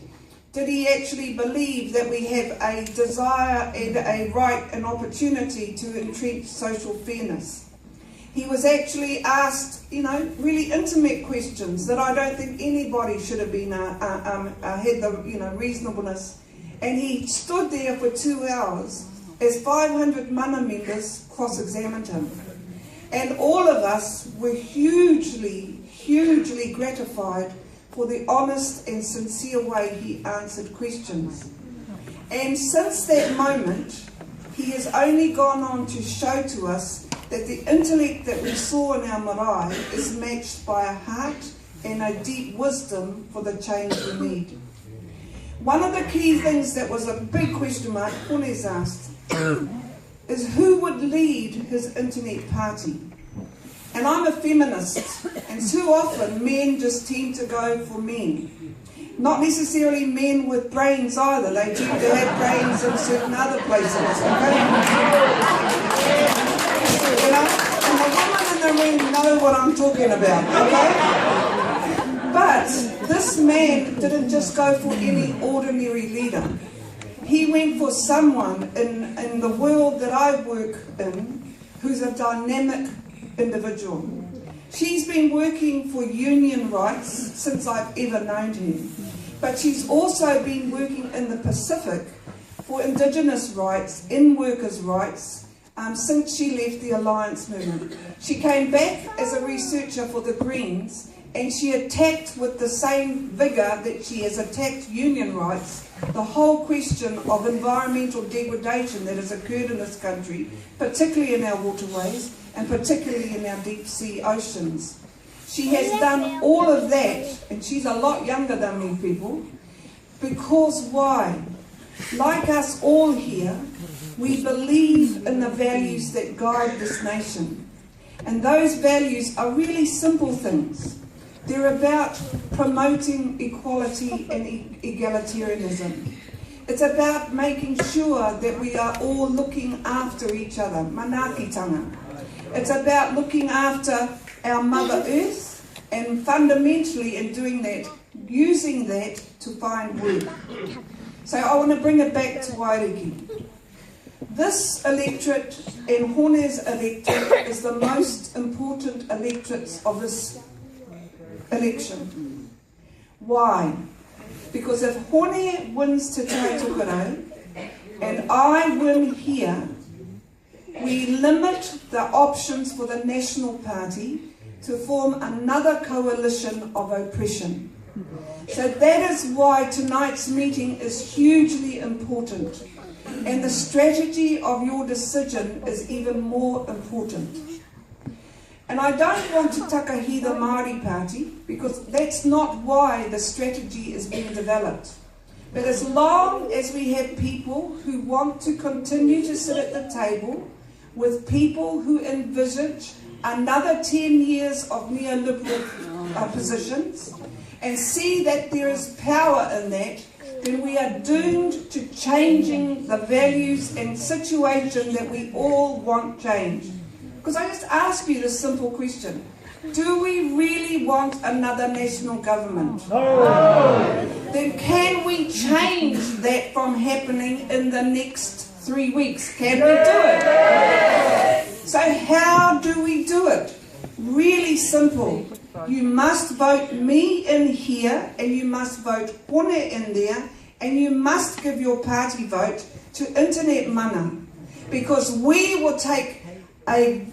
Speaker 5: Did he actually believe that we have a desire and a right and opportunity to entrench social fairness? He was actually asked, really intimate questions that I don't think anybody should have been had the reasonableness. And he stood there for 2 hours as 500 mana members cross-examined him. And all of us were hugely, hugely gratified for the honest and sincere way he answered questions. And since that moment, he has only gone on to show to us that the intellect that we saw in our marae is matched by a heart and a deep wisdom for the change we need. One of the key things that was a big question mark, Pone's asked, is who would lead his Internet Party? And I'm a feminist, and too often men just tend to go for men. Not necessarily men with brains either, they tend to have brains in certain other places, okay? And the women in the room know what I'm talking about, okay? But this man didn't just go for any ordinary leader. He went for someone in the world that I work in who's a dynamic individual. She's been working for union rights since I've ever known her. But she's also been working in the Pacific for Indigenous rights, in workers' rights, since she left the Alliance movement. She came back as a researcher for the Greens, and she attacked with the same vigour that she has attacked union rights, the whole question of environmental degradation that has occurred in this country, particularly in our waterways and particularly in our deep sea oceans. She has done all of that, and she's a lot younger than me people, because why? Like us all here, we believe in the values that guide this nation. And those values are really simple things. They're about promoting equality and egalitarianism. It's about making sure that we are all looking after each other, manaakitanga. It's about looking after our Mother Earth, and fundamentally in doing that, using that to find work. So I want to bring it back to Wairiki. This electorate and Hone's electorate is the most important electorates of this election. Why? Because if Hone wins Te Tai Tokerau and I win here, we limit the options for the National Party to form another coalition of oppression. So that is why tonight's meeting is hugely important, and the strategy of your decision is even more important. And I don't want to takahi the Māori Party, because that's not why the strategy is being developed. But as long as we have people who want to continue to sit at the table with people who envisage another 10 years of neoliberal positions and see that there is power in that, then we are doomed to changing the values and situation that we all want changed. Because I just ask you this simple question. Do we really want another national government? No. Then can we change that from happening in the next 3 weeks? Can we do it? So how do we do it? Really simple. You must vote me in here, and you must vote Hone in there, and you must give your party vote to Internet Mana, because we will take a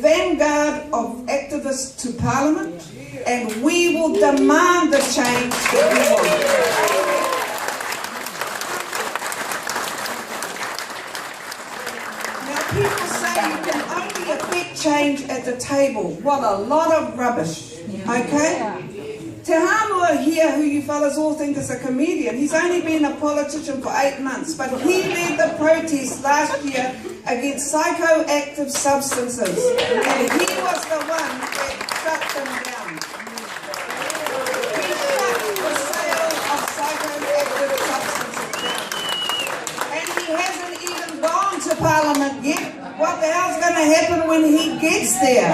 Speaker 5: vanguard of activists to Parliament, and we will demand the change that we want. People say you can only affect change at the table. What a lot of rubbish, okay? Te Hanua here, who you fellas all think is a comedian, he's only been a politician for 8 months, but he led the protest last year against psychoactive substances, and he was the one that shut them down. He shut the sale of psychoactive substances down. And he hasn't even gone to Parliament yet. What the hell's going to happen when he gets there?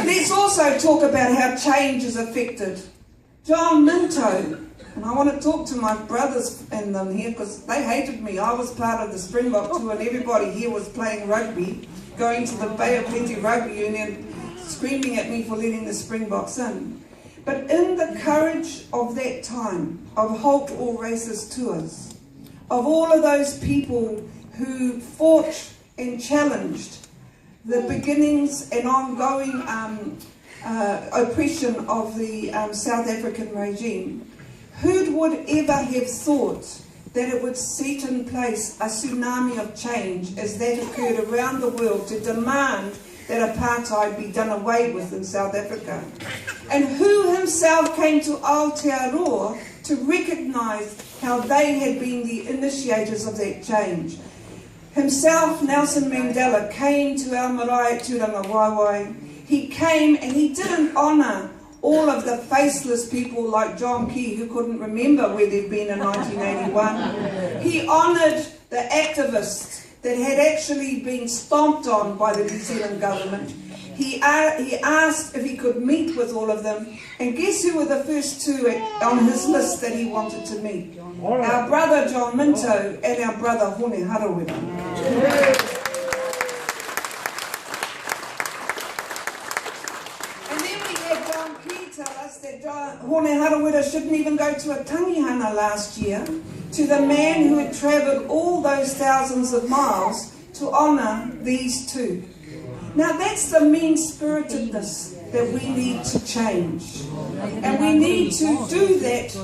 Speaker 5: Let's also talk about how change is affected. John Minto, and I want to talk to my brothers and them here because they hated me. I was part of the Springbok tour and everybody here was playing rugby, going to the Bay of Plenty Rugby Union, screaming at me for letting the Springboks in. But in the courage of that time, of Halt All Races tours, of all of those people who fought and challenged the beginnings and ongoing oppression of the South African regime, who would ever have thought that it would set in place a tsunami of change as that occurred around the world to demand that apartheid be done away with in South Africa? And who himself came to Aotearoa to recognise how they had been the initiators of that change? Himself, Nelson Mandela, came to our marae Turanga Waiwai. He came and he didn't honour all of the faceless people like John Key, who couldn't remember where they'd been in 1981. He honoured the activists that had actually been stomped on by the New Zealand government. He asked if he could meet with all of them, and guess who were the first two on his list that he wanted to meet? Our brother John Minto and our brother Hone Harawira. And then we had John Key tell us that Hone Harawira shouldn't even go to a tangihanga last year, to the man who had travelled all those thousands of miles to honour these two. Now that's the mean-spiritedness that we need to change. And we need to do that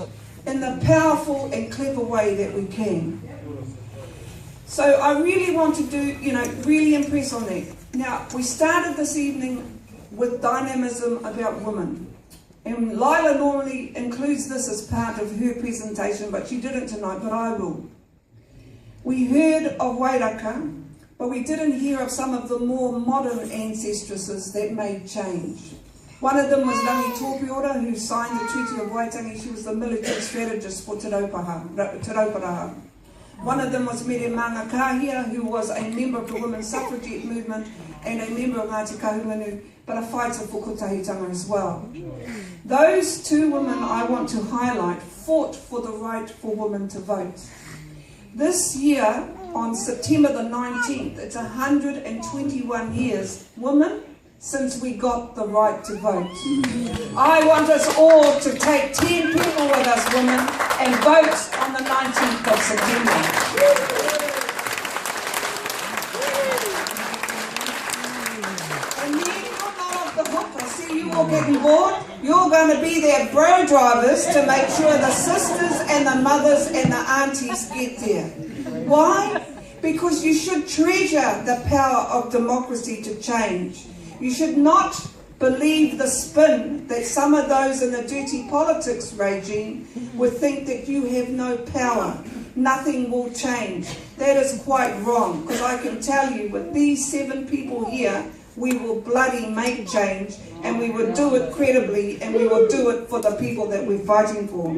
Speaker 5: in the powerful and clever way that we can. So I really want to do, really impress on that. Now, we started this evening with dynamism about women. And Lila normally includes this as part of her presentation, but she didn't tonight, but I will. We heard of Wairaka, but we didn't hear of some of the more modern ancestresses that made change. One of them was Rangi Tōpiora, who signed the Treaty of Waitangi. She was the military strategist for Te Rauparaha. One of them was Mere Manga Kahia, who was a member of the women's suffragette movement and a member of Ngāti Kahungunu, but a fighter for Kotahitanga as well. Those two women I want to highlight fought for the right for women to vote. This year, on September the 19th, it's 121 years, women, since we got the right to vote. I want us all to take 10 people with us, women, and vote on the 19th of September. And then you're not off the hook. I see you all getting bored. You're going to be their bro drivers to make sure the sisters and the mothers and the aunties get there. Why? Because you should treasure the power of democracy to change. You should not believe the spin that some of those in the dirty politics regime would think that you have no power. Nothing will change. That is quite wrong, because I can tell you with these 7 people here, we will bloody make change, and we will do it credibly, and we will do it for the people that we're fighting for. I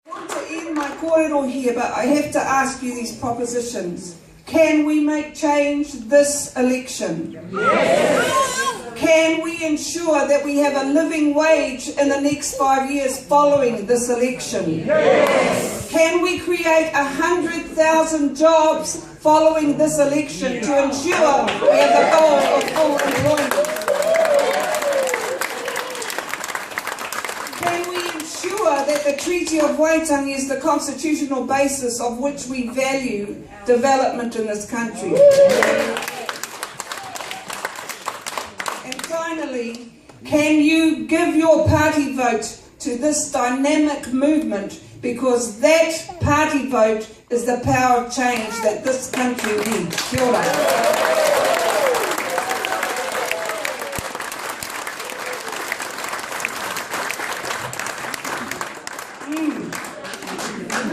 Speaker 5: want to end my kōrero here, but I have to ask you these propositions. Can we make change this election? Yes. Can we ensure that we have a living wage in the next 5 years following this election? Yes. Can we create 100,000 jobs following this election to ensure we have the goal of full employment? Can we ensure that the Treaty of Waitangi is the constitutional basis of which we value development in this country? And finally, can you give your party vote to this dynamic movement, because that party vote is the power of change that this country needs. Kia ora.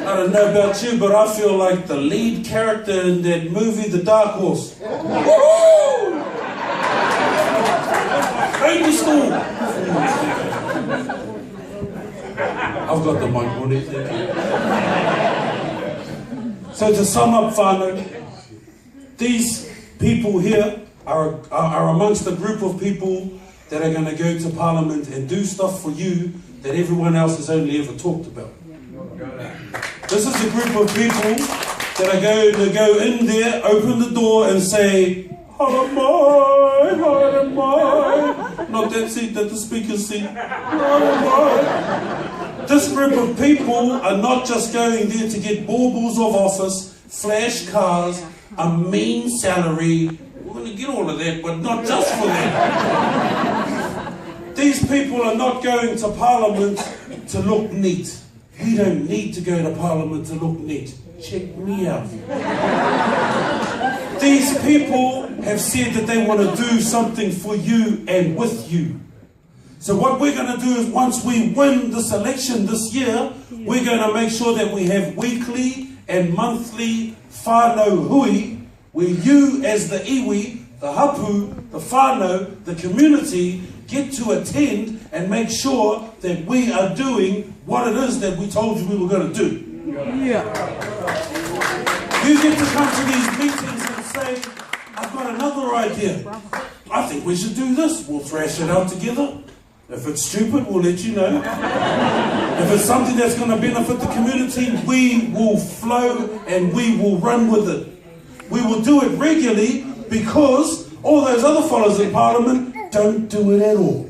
Speaker 1: I don't know about you, but I feel like the lead character in that movie, The Dark Horse. Woo! Baby school. I've got the mic on it, thank you. So to sum up, whānau, these people here are amongst a group of people that are going to go to Parliament and do stuff for you that everyone else has only ever talked about. This is a group of people that are going to go in there, open the door and say, Haramai, Haramai. Not that seat, that the speaker's seat. Haramai. This group of people are not just going there to get baubles of office, flash cars, a mean salary. We're going to get all of that, but not just for that. These people are not going to Parliament to look neat. We don't need to go to Parliament to look neat. Check me out. These people have said that they want to do something for you and with you. So what we're going to do is, once we win this election this year, we're going to make sure that we have weekly and monthly whānau hui, where you as the iwi, the hapu, the whānau, the community, get to attend and make sure that we are doing what it is that we told you we were going to do. Yeah. You get to come to these meetings and say, I've got another idea. I think we should do this. We'll thrash it out together. If it's stupid, we'll let you know. If it's something that's going to benefit the community, we will flow and we will run with it. We will do it regularly, because all those other fellows in Parliament don't do it at all.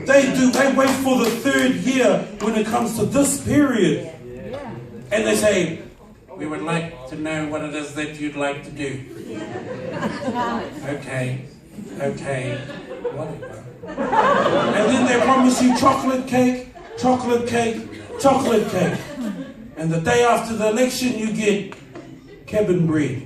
Speaker 1: They wait for the 3rd year when it comes to this period. And they say, we would like to know what it is that you'd like to do. Okay, whatever. And then they promise you chocolate cake, chocolate cake, chocolate cake. And the day after the election you get cabin bread.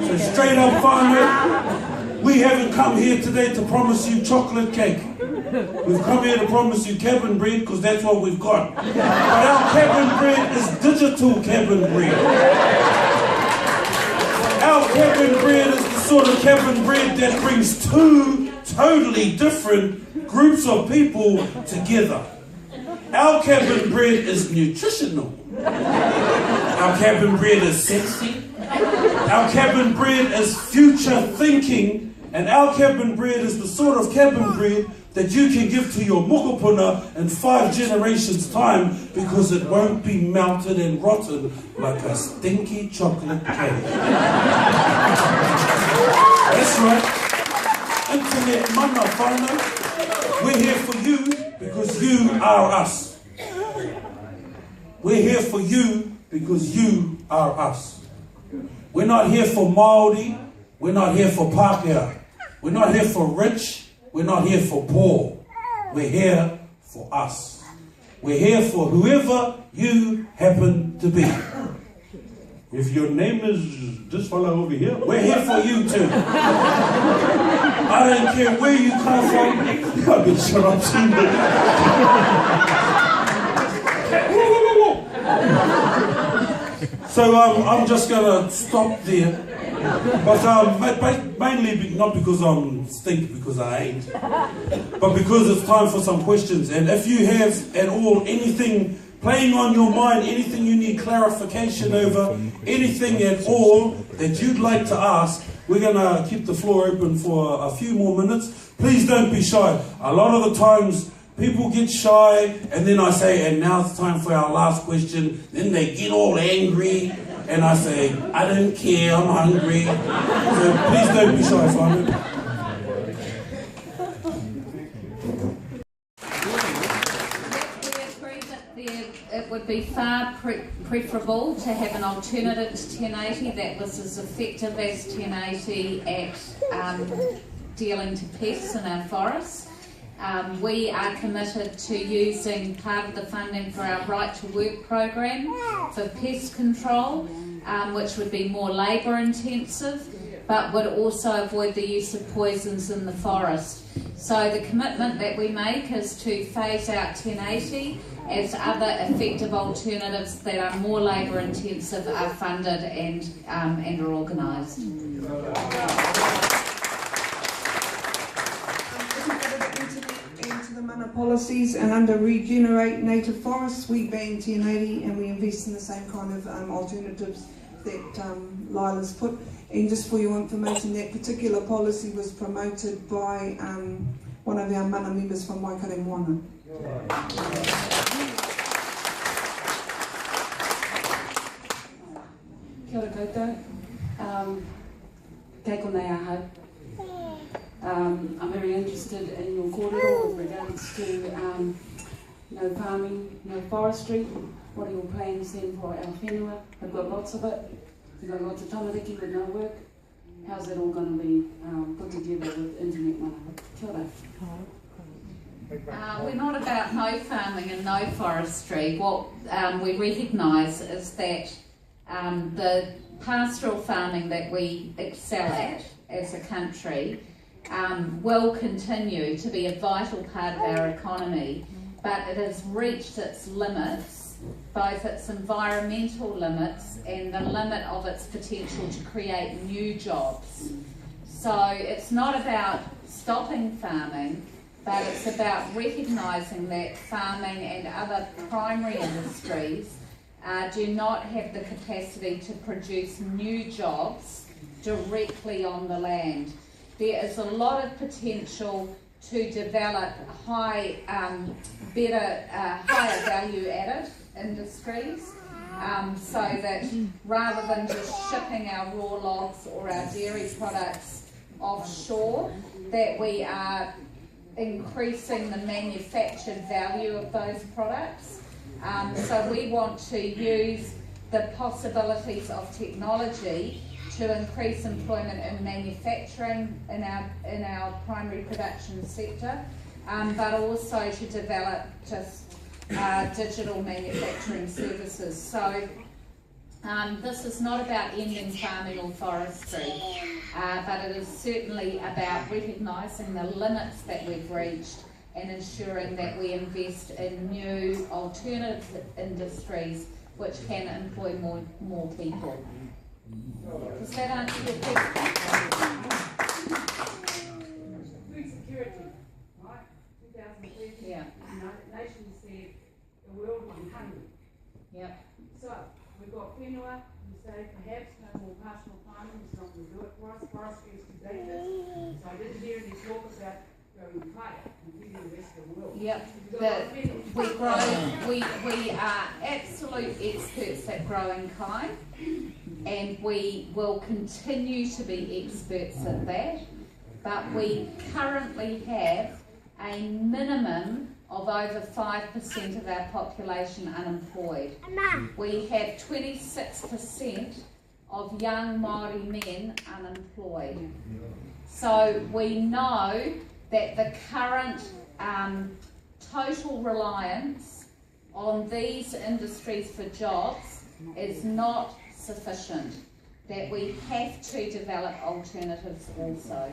Speaker 1: So straight up, whānau, we haven't come here today to promise you chocolate cake. We've come here to promise you cabin bread, because that's what we've got. But our cabin bread is digital cabin bread. Our cabin bread is the sort of cabin bread that brings two totally different groups of people together. Our cabin bread is nutritional. Our cabin bread is sexy. Our cabin bread is future thinking. And our cabin bread is the sort of cabin bread that you can give to your mokopuna in 5 generations' time because it won't be melted and rotten like a stinky chocolate cake. That's right. Internet mana whānau. We're here for you because you are us. We're here for you because you are us. We're not here for Māori. We're not here for Pākehā. We're not here for rich. We're not here for poor. We're here for us. We're here for whoever you happen to be. If your name is this fellow over here, we're here for you too. I don't care where you come from. I've been shut up too. So I'm just going to stop there. But mainly not because I'm stink, because I ain't, but because it's time for some questions. And if you have at all anything playing on your mind, anything you need clarification over, anything at all that you'd like to ask, we're going to keep the floor open for a few more minutes. Please don't be shy. A lot of the times people get shy and then I say, and now it's time for our last question. Then they get all angry. And I say, I don't care, I'm hungry. So please don't be shy, Simon.
Speaker 3: We agree that it would be far preferable to have an alternative to 1080 that was as effective as 1080 at dealing to pests in our forests. We are committed to using part of the funding for our Right to Work program for pest control, which would be more labour intensive, but would also avoid the use of poisons in the forest. So the commitment that we make is to phase out 1080 as other effective alternatives that are more labour intensive are funded and are organised.
Speaker 5: Policies, and under Regenerate Native Forests we ban 1080 and we invest in the same kind of alternatives that Lila's put. And just for your information, that particular policy was promoted by one of our mana members from Whakatane Moana.
Speaker 6: Kia ora koutou. Kei konei ahau. I'm very interested in your kōrero with regards to no farming, no forestry. What are your plans then for our whenua? We've got lots of it. We've got lots of tamariki with no work. How's that all going to be put together with internet mana? Kia ora.
Speaker 3: We're not about no farming and no forestry. What we recognise is that the pastoral farming that we excel at as a country will continue to be a vital part of our economy, but it has reached its limits, both its environmental limits and the limit of its potential to create new jobs. So it's not about stopping farming, but it's about recognising that farming and other primary industries do not have the capacity to produce new jobs directly on the land. There is a lot of potential to develop higher value-added industries, so that rather than just shipping our raw logs or our dairy products offshore, that we are increasing the manufactured value of those products. So we want to use the possibilities of technology to increase employment in manufacturing in our primary production sector, but also to develop just digital manufacturing services. So this is not about ending farming or forestry, but it is certainly about recognising the limits that we've reached and ensuring that we invest in new alternative industries which can employ more people. Does that answer your question?
Speaker 6: Food security, right? 2013,
Speaker 3: Yeah.
Speaker 6: the United Nations said the world was hungry.
Speaker 3: Yep.
Speaker 6: So, we've got whenua, we say perhaps no more pastoral farming is not going to do it for us. Forestry is too dangerous. So I didn't hear any talk about growing kaya and feeding the rest of the world.
Speaker 3: Yep. We are absolute experts at growing kai, and we will continue to be experts at that. But we currently have a minimum of over 5% of our population unemployed. We have 26% of young Māori men unemployed. So we know that the current total reliance on these industries for jobs is not sufficient, that we have to develop alternatives also.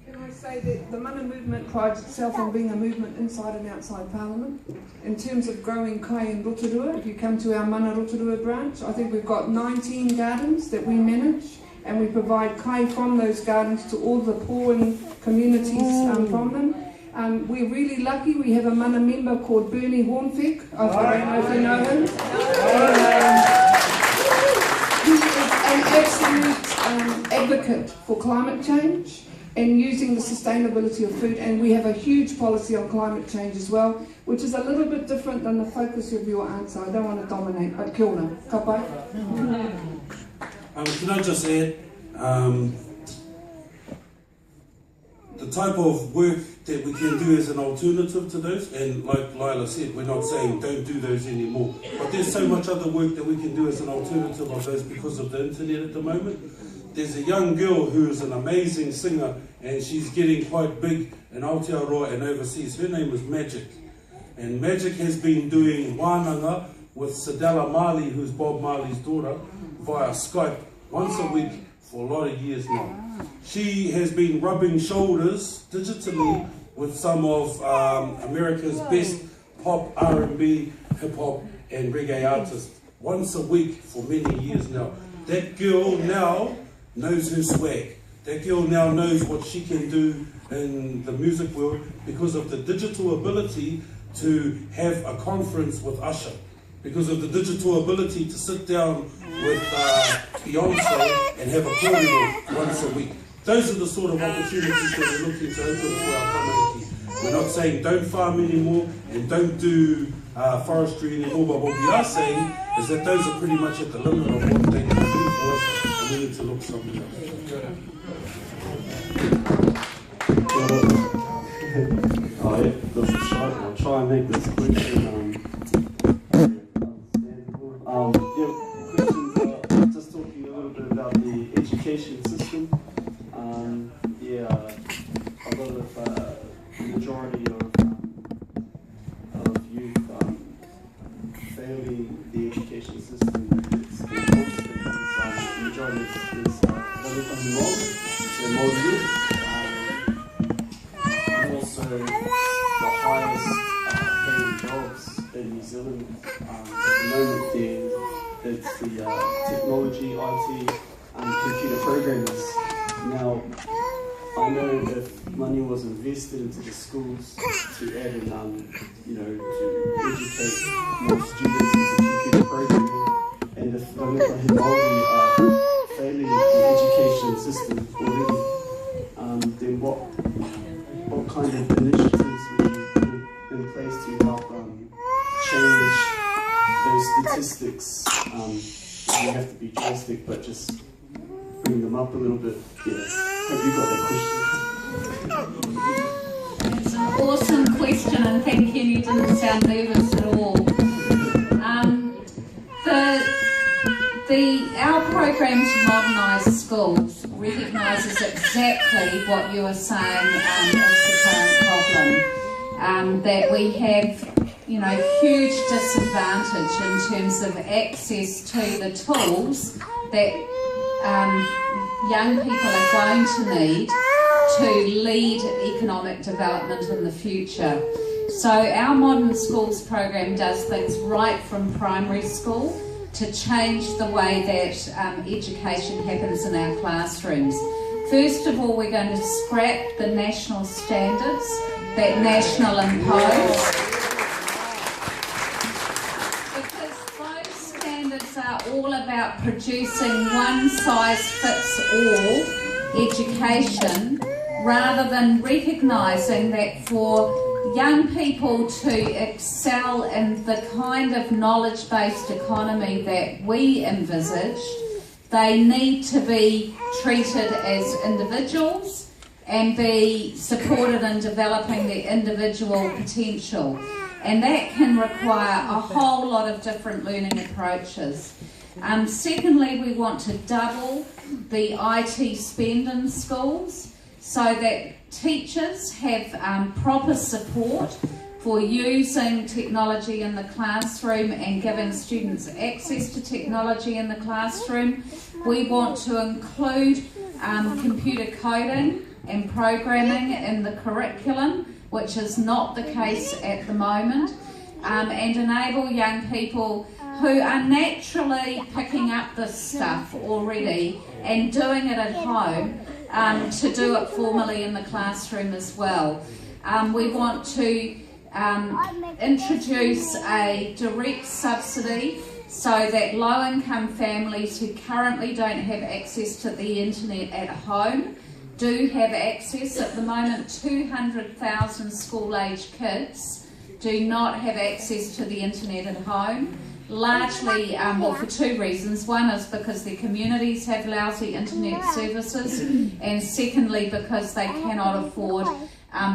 Speaker 5: Can I say that the Mana movement prides itself on being a movement inside and outside Parliament. In terms of growing kai in Rotorua, if you come to our Mana Rotorua branch, I think we've got 19 gardens that we manage, and we provide kai from those gardens to all the poor communities from them. We're really lucky, we have a Mana member called Bernie Hornfeck. I don't know if you know him. He is an absolute advocate for climate change and using the sustainability of food, and we have a huge policy on climate change as well, which is a little bit different than the focus of your answer. I don't want to dominate, but kia ora. Ka pai.
Speaker 1: Can I just add, the type of work that we can do as an alternative to those, and like Lila said, we're not saying don't do those anymore, but there's so much other work that we can do as an alternative of those because of the internet at the moment. There's a young girl who is an amazing singer, and she's getting quite big in Aotearoa and overseas. Her name is Magic, and Magic has been doing wānanga with Sadala Marley, who's Bob Marley's daughter, via Skype once a week for a lot of years now. She has been rubbing shoulders digitally with some of America's best pop, R&B, hip-hop and reggae artists once a week for many years now. That girl now knows her swag. That girl now knows what she can do in the music world because of the digital ability to have a conference with Usher, because of the digital ability to sit down with Beyonce and have a corridor once a week. Those are the sort of opportunities that we're looking to open for our community. We're not saying don't farm anymore and don't do forestry anymore, but what we are saying is that those are pretty much at the limit of what they can do for us, and we need to look somewhere else.
Speaker 7: I'll try and make this question questions just talking a little bit about the education system. A lot of the majority of youth failing the education system. It's the majority is and also the highest paying jobs in New Zealand at the moment it's the technology, IT, computer programmers. Now, I know if money was invested into the schools to add in, to educate more students into computer programming, and if the Māori are failing the education system already, then what kind of initiatives would you put in place to help change those statistics? You have to be drastic, but just bring them up a little bit. Yeah. Hope you got that question.
Speaker 3: It's an awesome question, and thank you. You didn't sound nervous at all. Our program to modernise schools recognises exactly what you are saying is the current problem. That we have, huge disadvantage in terms of access to the tools that young people are going to need to lead economic development in the future. So our Modern Schools program does things right from primary school to change the way that education happens in our classrooms. First of all, we're going to scrap the national standards that National impose, because those standards are all about producing one-size-fits-all education, rather than recognising that for young people to excel in the kind of knowledge-based economy that we envisage, they need to be treated as individuals and be supported in developing their individual potential. And that can require a whole lot of different learning approaches. Secondly, we want to double the IT spend in schools so that teachers have proper support for using technology in the classroom and giving students access to technology in the classroom. We want to include computer coding and programming in the curriculum, which is not the case at the moment, and enable young people who are naturally picking up this stuff already and doing it at home to do it formally in the classroom as well. We want to introduce a direct subsidy so that low-income families who currently don't have access to the internet at home do have access. At the moment, 200,000 school-age kids do not have access to the internet at home. Largely, well, for two reasons. One is because their communities have lousy internet services, and secondly because they cannot afford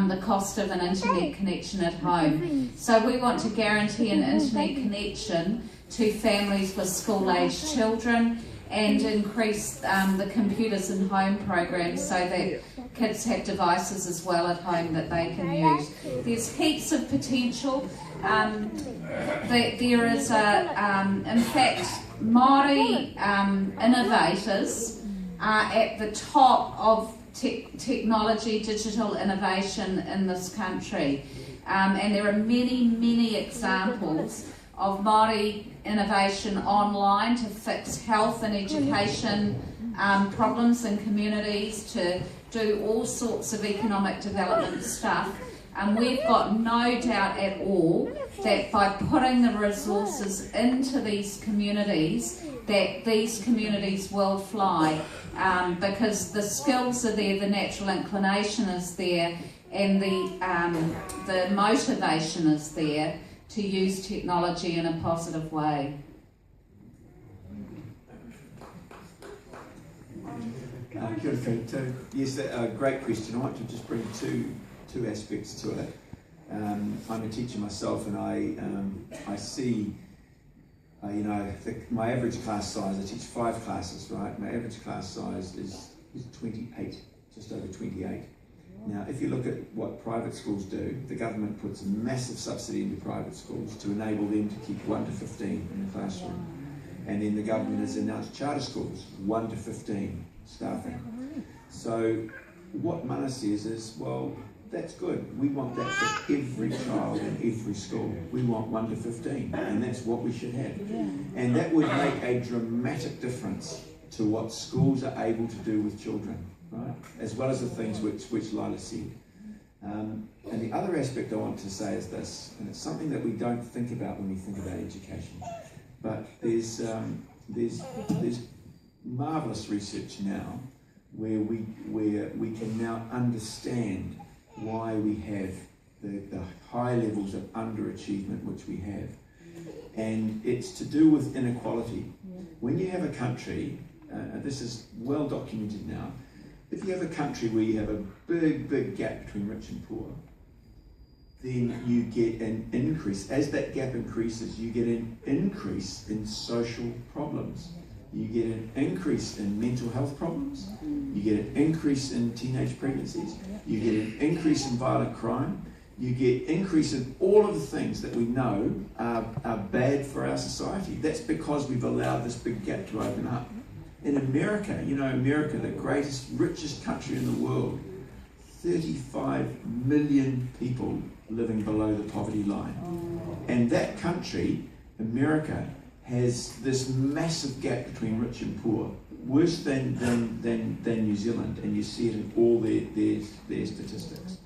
Speaker 3: the cost of an internet connection at home. So we want to guarantee an internet connection to families with school-aged children and increase the computers in home programs so that kids have devices as well at home that they can use. There's heaps of potential. There is in fact, Māori innovators are at the top of technology, digital innovation in this country. And there are many, many examples of Māori innovation online to fix health and education problems in communities, to do all sorts of economic development stuff. And we've got no doubt at all that by putting the resources into these communities, that these communities will fly, because the skills are there, the natural inclination is there, and the motivation is there to use technology in a positive way.
Speaker 8: Kia ora koutou. Yes, a great question. I want to just bring two aspects to it. I'm a teacher myself, and I see, my average class size. I teach 5 classes, right? My average class size is 28, just over 28. Now, if you look at what private schools do, the government puts a massive subsidy into private schools to enable them to keep 1 to 15 in the classroom. And then the government has announced charter schools, 1 to 15 staffing. So what Mana says is, well, that's good. We want that for every child in every school. We want 1 to 15, and that's what we should have. And that would make a dramatic difference to what schools are able to do with children, right? As well as the things which Lila said. And the other aspect I want to say is this, and it's something that we don't think about when we think about education, but there's marvellous research now where we can now understand why we have the high levels of underachievement which we have. And it's to do with inequality. When you have a country, this is well documented now, if you have a country where you have a big gap between rich and poor, then you get an increase. As that gap increases, you get an increase in social problems. You get an increase in mental health problems. You get an increase in teenage pregnancies. You get an increase in violent crime. You get increase in all of the things that we know are bad for our society. That's because we've allowed this big gap to open up. In America, America, the greatest, richest country in the world, 35 million people living below the poverty line. And that country, America, has this massive gap between rich and poor, worse than New Zealand, and you see it in all their statistics.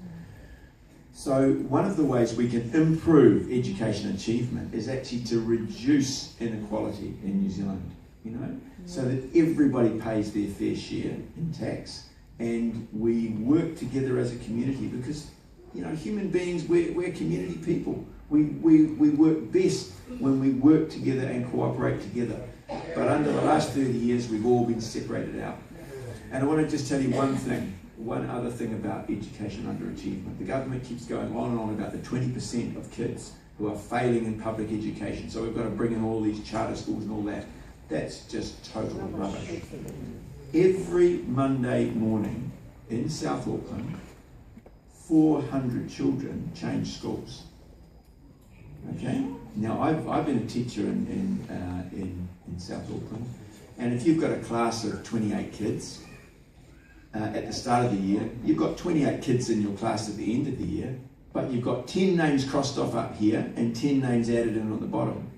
Speaker 8: So one of the ways we can improve education achievement is actually to reduce inequality in New Zealand, you know, so that everybody pays their fair share in tax, and we work together as a community, because, you know, human beings, we're community people. We work best when we work together and cooperate together. But under the last 30 years, we've all been separated out. And I want to just tell you one other thing about education underachievement. The government keeps going on and on about the 20% of kids who are failing in public education. So we've got to bring in all these charter schools and all that. That's just total rubbish. Every Monday morning in South Auckland, 400 children change schools. Okay. Now I've been a teacher in South Auckland, and if you've got a class of 28 kids at the start of the year, you've got 28 kids in your class at the end of the year, but you've got 10 names crossed off up here and 10 names added in on the bottom.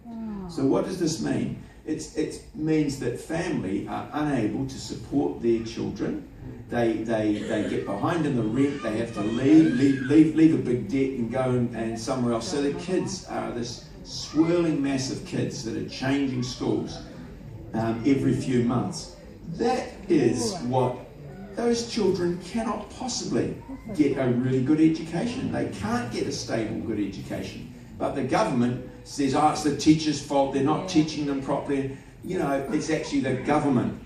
Speaker 8: So what does this mean? It means that family are unable to support their children. They get behind in the rent, they have to leave a big debt and go and somewhere else. So the kids are this swirling mass of kids that are changing schools every few months. That is what those children cannot possibly get a really good education. They can't get a stable, good education. But the government says, oh, it's the teacher's fault, they're not teaching them properly. You know, it's actually the government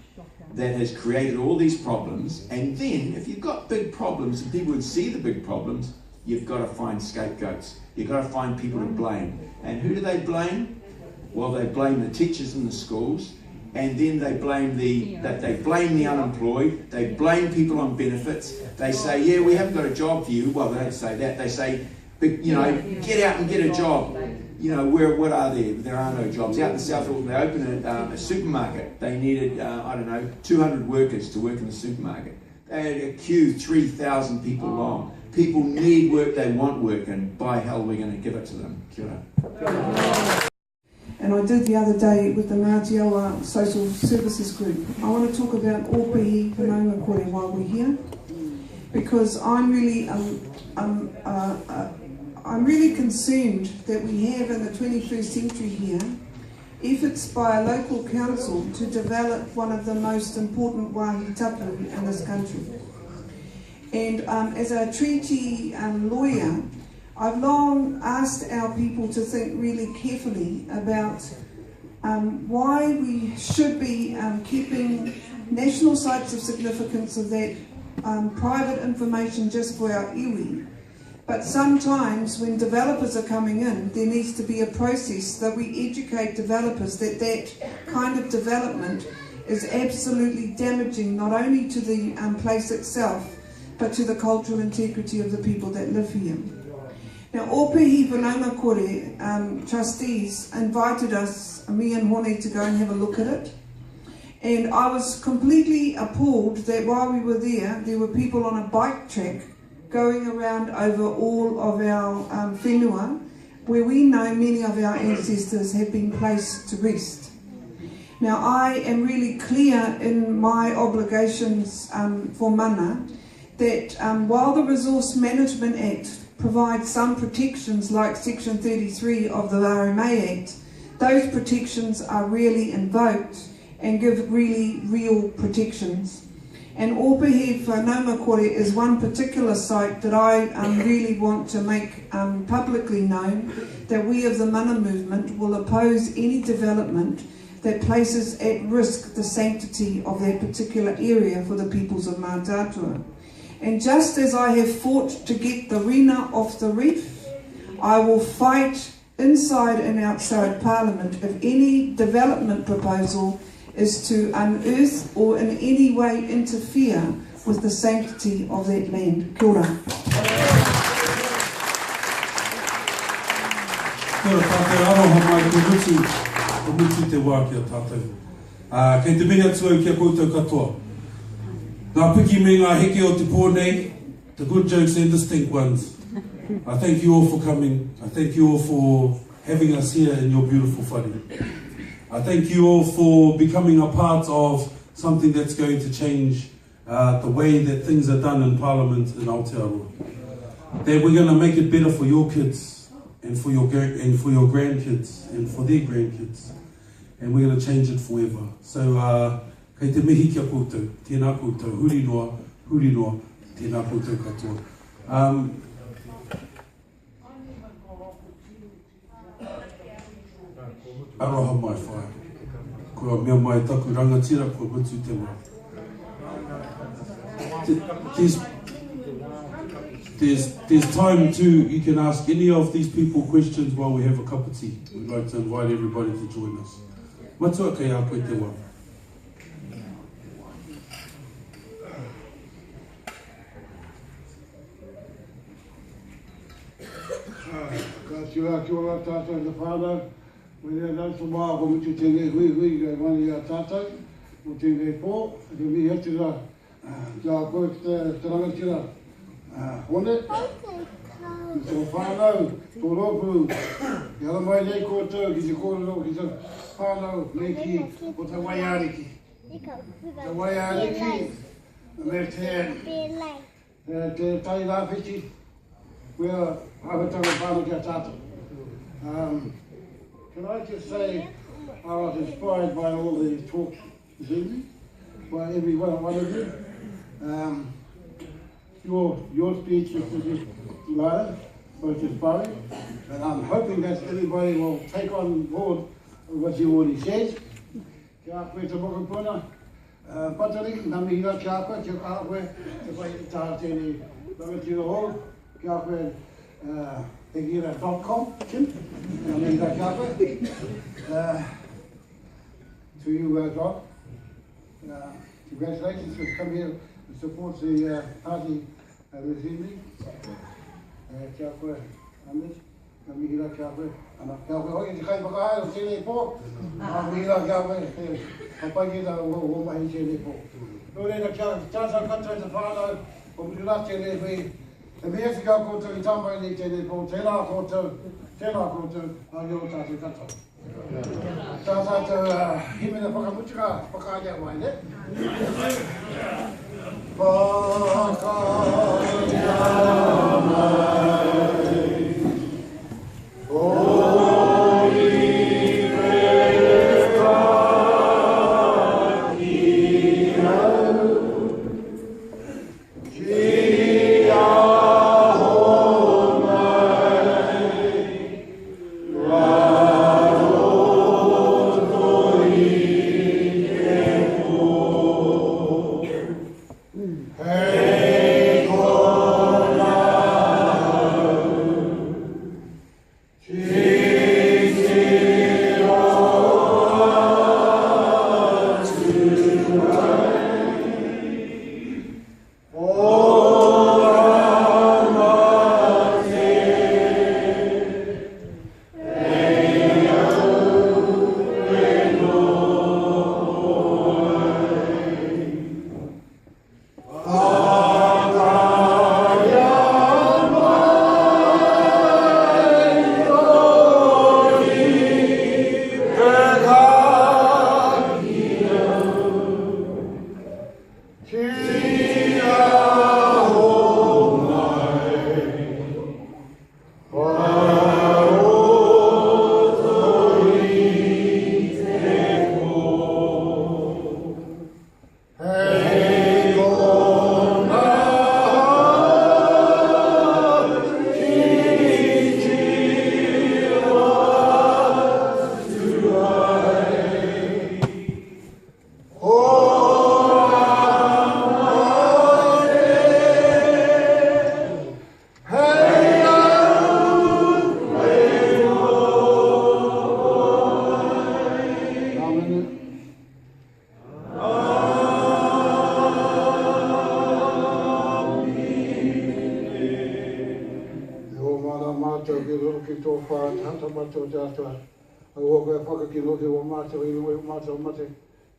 Speaker 8: that has created all these problems. And then, if you've got big problems and people would see the big problems, you've got to find scapegoats. You've got to find people to blame. And who do they blame? Well, they blame the teachers in the schools, and then they blame the unemployed. They blame people on benefits. They say, yeah, we haven't got a job for you. Well, they don't say that. They say, you know, get out and get a job. You know, what are there? There are no jobs. Out in South Auckland, they opened a supermarket. They needed, 200 workers to work in the supermarket. They had a queue 3,000 people long. People need work, they want work, and by hell, we're going to give it to them. Kia ora.
Speaker 5: And I did the other day with the Ngāti Awa Social Services Group. I want to talk about Ōpēhi Whanaunga Kore while we're here, because I'm really concerned that we have in the 21st century here efforts by a local council to develop one of the most important wāhi tapu in this country. And as a treaty lawyer, I've long asked our people to think really carefully about why we should be keeping national sites of significance of that private information just for our iwi. But sometimes when developers are coming in, there needs to be a process that we educate developers that that kind of development is absolutely damaging not only to the place itself, but to the cultural integrity of the people that live here. Now, Ōpēhi Whanaunga Kore trustees invited us, me and Hone, to go and have a look at it. And I was completely appalled that while we were there were people on a bike track going around over all of our whenua, where we know many of our ancestors have been placed to rest. Now, I am really clear in my obligations for mana that while the Resource Management Act provides some protections like Section 33 of the RMA Act, those protections are really invoked and give really real protections. And Ōpēhi Whanaunga Kore is one particular site that I really want to make publicly known that we of the Mana movement will oppose any development that places at risk the sanctity of that particular area for the peoples of Mātātua. And just as I have fought to get the rina off the reef, I will fight inside and outside Parliament if any development proposal is to unearth or in any way interfere with the sanctity of that land. Kia ora.
Speaker 1: Kia ora tātou aroha mai te mutu te wā kia tātou. Kei te mea atu au kia koutou katoa. Ngā piki me ngā heke o te pōnei, the good jokes and distinct ones. I thank you all for coming. I thank you all for having us here in your beautiful whare. I thank you all for becoming a part of something that's going to change the way that things are done in Parliament in Aotearoa. That we're going to make it better for your kids and for your grandkids and for their grandkids. And we're going to change it forever. So, kei te mihi kia koutou, tēnā koutou, huri noa, tēnā koutou katoa. Aroha mai whae. Kua mea mai taku rangatira, kua mutu te wā. There's time to, you can ask any of these people questions while we have a cup of tea. We'd like to invite everybody to join us. Matua kei a koe te wā.
Speaker 9: Ka tia ki ora tātou te whānau, where nau to maa ko mutu tēnei hui kai mani a tātou, o tēnei pō, te mi hetira, kia koe ki te rangatira hone. Ki te whānau, tō rōpuru, ki ara mai nei kōtou, ki te kōrero, ki te whānau, nei ki o te waiariki. Te waiariki, me te tai rāwhiti, where Avatanga whānau kia tātou. Can I just say I was inspired by all the talks this evening, by every one of you. Your speech was Lila, was inspiring, and I'm hoping that everybody will take on board what you already said. Kia koe te mokopuna, patari, ngā mihira kia koe, kia koe, te koe tā tēnei rangatira hall, kia koe tegira.com, ngā mihira kia koe. To you, John, congratulations for coming here to support the party this evening. Kia koe, Anders, ngā mihira kia koe. Kia koe hoi te kai whakahae o tēnei pō, ngā mihira kia koe, hapai ta o mahi tēnei pō. Nō reira kia tātou katoa te whānau, o murina tēnei hui. E mea te kau koutou I tamai ni tēnei pō, tēnā koutou, a reo tātou katoa. Tā tātou himena whakamutuka, whakaaia mai, ne? Whakaaia mai,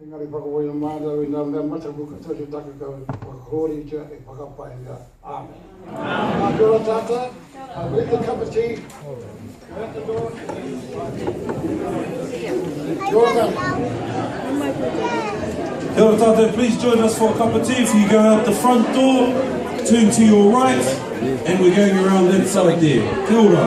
Speaker 9: Engari whakawai o mātou I ngā mea matapuka tōtu taka kau whakahori tia e whakapai ngā. Amen. Nā kia ora tāta, I'll bring the cup of tea. Go out the door.
Speaker 1: Kia ora tātou, please join us for a cup of tea. If you go out the front door, turn to your right, and we're going around that side there. Kia ora.